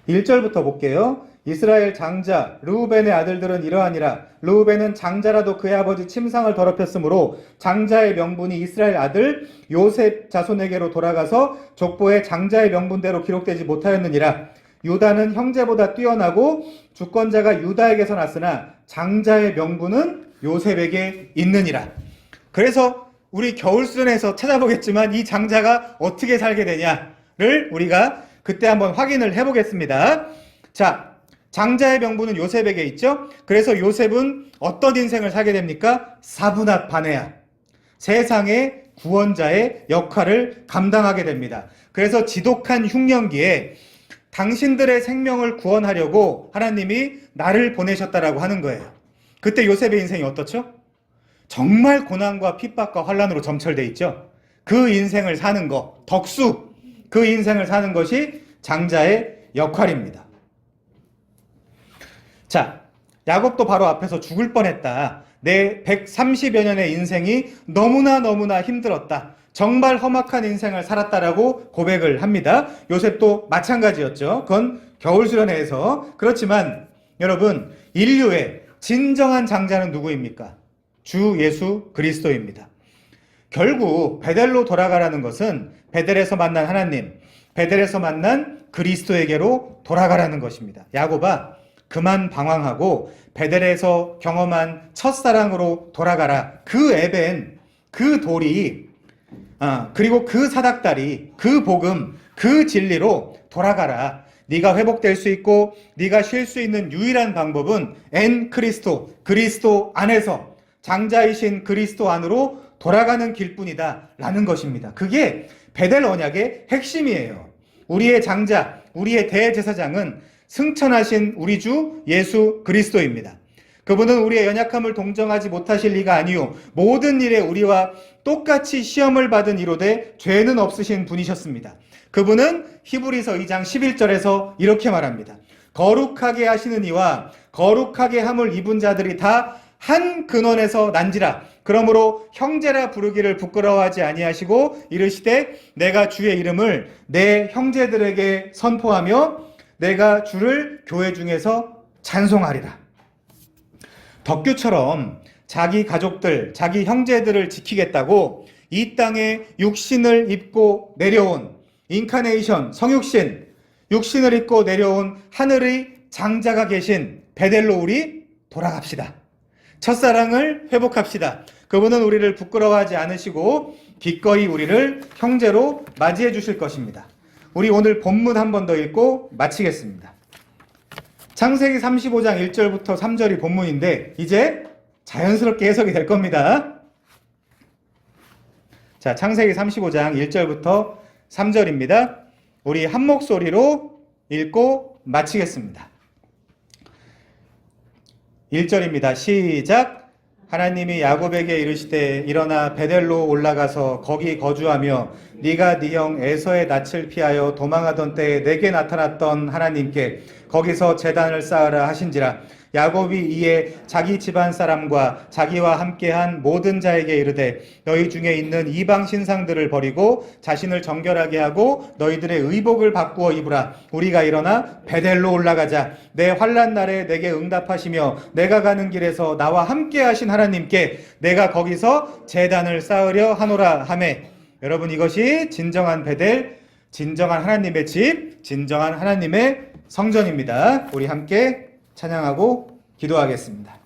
1절부터 볼게요. 이스라엘 장자 르우벤의 아들들은 이러하니라. 르우벤은 장자라도 그의 아버지 침상을 더럽혔으므로 장자의 명분이 이스라엘 아들 요셉 자손에게로 돌아가서 족보에 장자의 명분대로 기록되지 못하였느니라. 유다는 형제보다 뛰어나고 주권자가 유다에게서 났으나 장자의 명분은 요셉에게 있느니라. 그래서 우리 겨울수련에서 찾아보겠지만 이 장자가 어떻게 살게 되냐를 우리가 그때 한번 확인을 해보겠습니다. 자, 장자의 명분은 요셉에게 있죠. 그래서 요셉은 어떤 인생을 살게 됩니까? 사분한 바네아, 세상의 구원자의 역할을 감당하게 됩니다. 그래서 지독한 흉년기에 당신들의 생명을 구원하려고 하나님이 나를 보내셨다라고 하는 거예요. 그때 요셉의 인생이 어떻죠? 정말 고난과 핍박과 환난으로 점철돼 있죠. 그 인생을 사는 거, 덕수, 그 인생을 사는 것이 장자의 역할입니다. 자, 야곱도 바로 앞에서 죽을 뻔했다. 내 130여 년의 인생이 너무나 힘들었다. 정말 험악한 인생을 살았다라고 고백을 합니다. 요셉도 마찬가지였죠. 그건 겨울수련회에서. 그렇지만 여러분, 인류의 진정한 장자는 누구입니까? 주 예수 그리스도입니다. 결국 베델로 돌아가라는 것은 베델에서 만난 하나님, 베델에서 만난 그리스도에게로 돌아가라는 것입니다. 야곱아, 그만 방황하고 베델에서 경험한 첫사랑으로 돌아가라. 그 에벤, 그 돌이, 그리고 그 사닥다리, 그 복음, 그 진리로 돌아가라. 네가 회복될 수 있고 네가 쉴 수 있는 유일한 방법은 엔 크리스토, 그리스도 안에서 장자이신 그리스도 안으로 돌아가는 길뿐이다 라는 것입니다. 그게 베델 언약의 핵심이에요. 우리의 장자, 우리의 대제사장은 승천하신 우리 주 예수 그리스도입니다. 그분은 우리의 연약함을 동정하지 못하실 리가 아니요 모든 일에 우리와 똑같이 시험을 받은 이로되 죄는 없으신 분이셨습니다. 그분은 히브리서 2장 11절에서 이렇게 말합니다. 거룩하게 하시는 이와 거룩하게 함을 입은 자들이 다 한 근원에서 난지라. 그러므로 형제라 부르기를 부끄러워하지 아니하시고 이르시되 내가 주의 이름을 내 형제들에게 선포하며 내가 주를 교회 중에서 찬송하리라. 덕규처럼 자기 가족들, 자기 형제들을 지키겠다고 이 땅에 육신을 입고 내려온 인카네이션, 성육신, 육신을 입고 내려온 하늘의 장자가 계신 베델로 우리 돌아갑시다. 첫사랑을 회복합시다. 그분은 우리를 부끄러워하지 않으시고 기꺼이 우리를 형제로 맞이해 주실 것입니다. 우리 오늘 본문 한 번 더 읽고 마치겠습니다. 창세기 35장 1절부터 3절이 본문인데 이제 자연스럽게 해석이 될 겁니다. 자, 창세기 35장 1절부터 3절입니다. 우리 한 목소리로 읽고 마치겠습니다. 1절입니다. 시작. 하나님이 야곱에게 이르시되 일어나 베델로 올라가서 거기 거주하며 네가 네 형 에서의 낯을 피하여 도망하던 때에 내게 나타났던 하나님께 거기서 제단을 쌓으라 하신지라. 야곱이 이에 자기 집안 사람과 자기와 함께한 모든 자에게 이르되 너희 중에 있는 이방 신상들을 버리고 자신을 정결하게 하고 너희들의 의복을 바꾸어 입으라. 우리가 일어나 베델로 올라가자. 내 환난 날에 내게 응답하시며 내가 가는 길에서 나와 함께하신 하나님께 내가 거기서 제단을 쌓으려 하노라 하매. 여러분, 이것이 진정한 베델, 진정한 하나님의 집, 진정한 하나님의 성전입니다. 우리 함께 찬양하고 기도하겠습니다.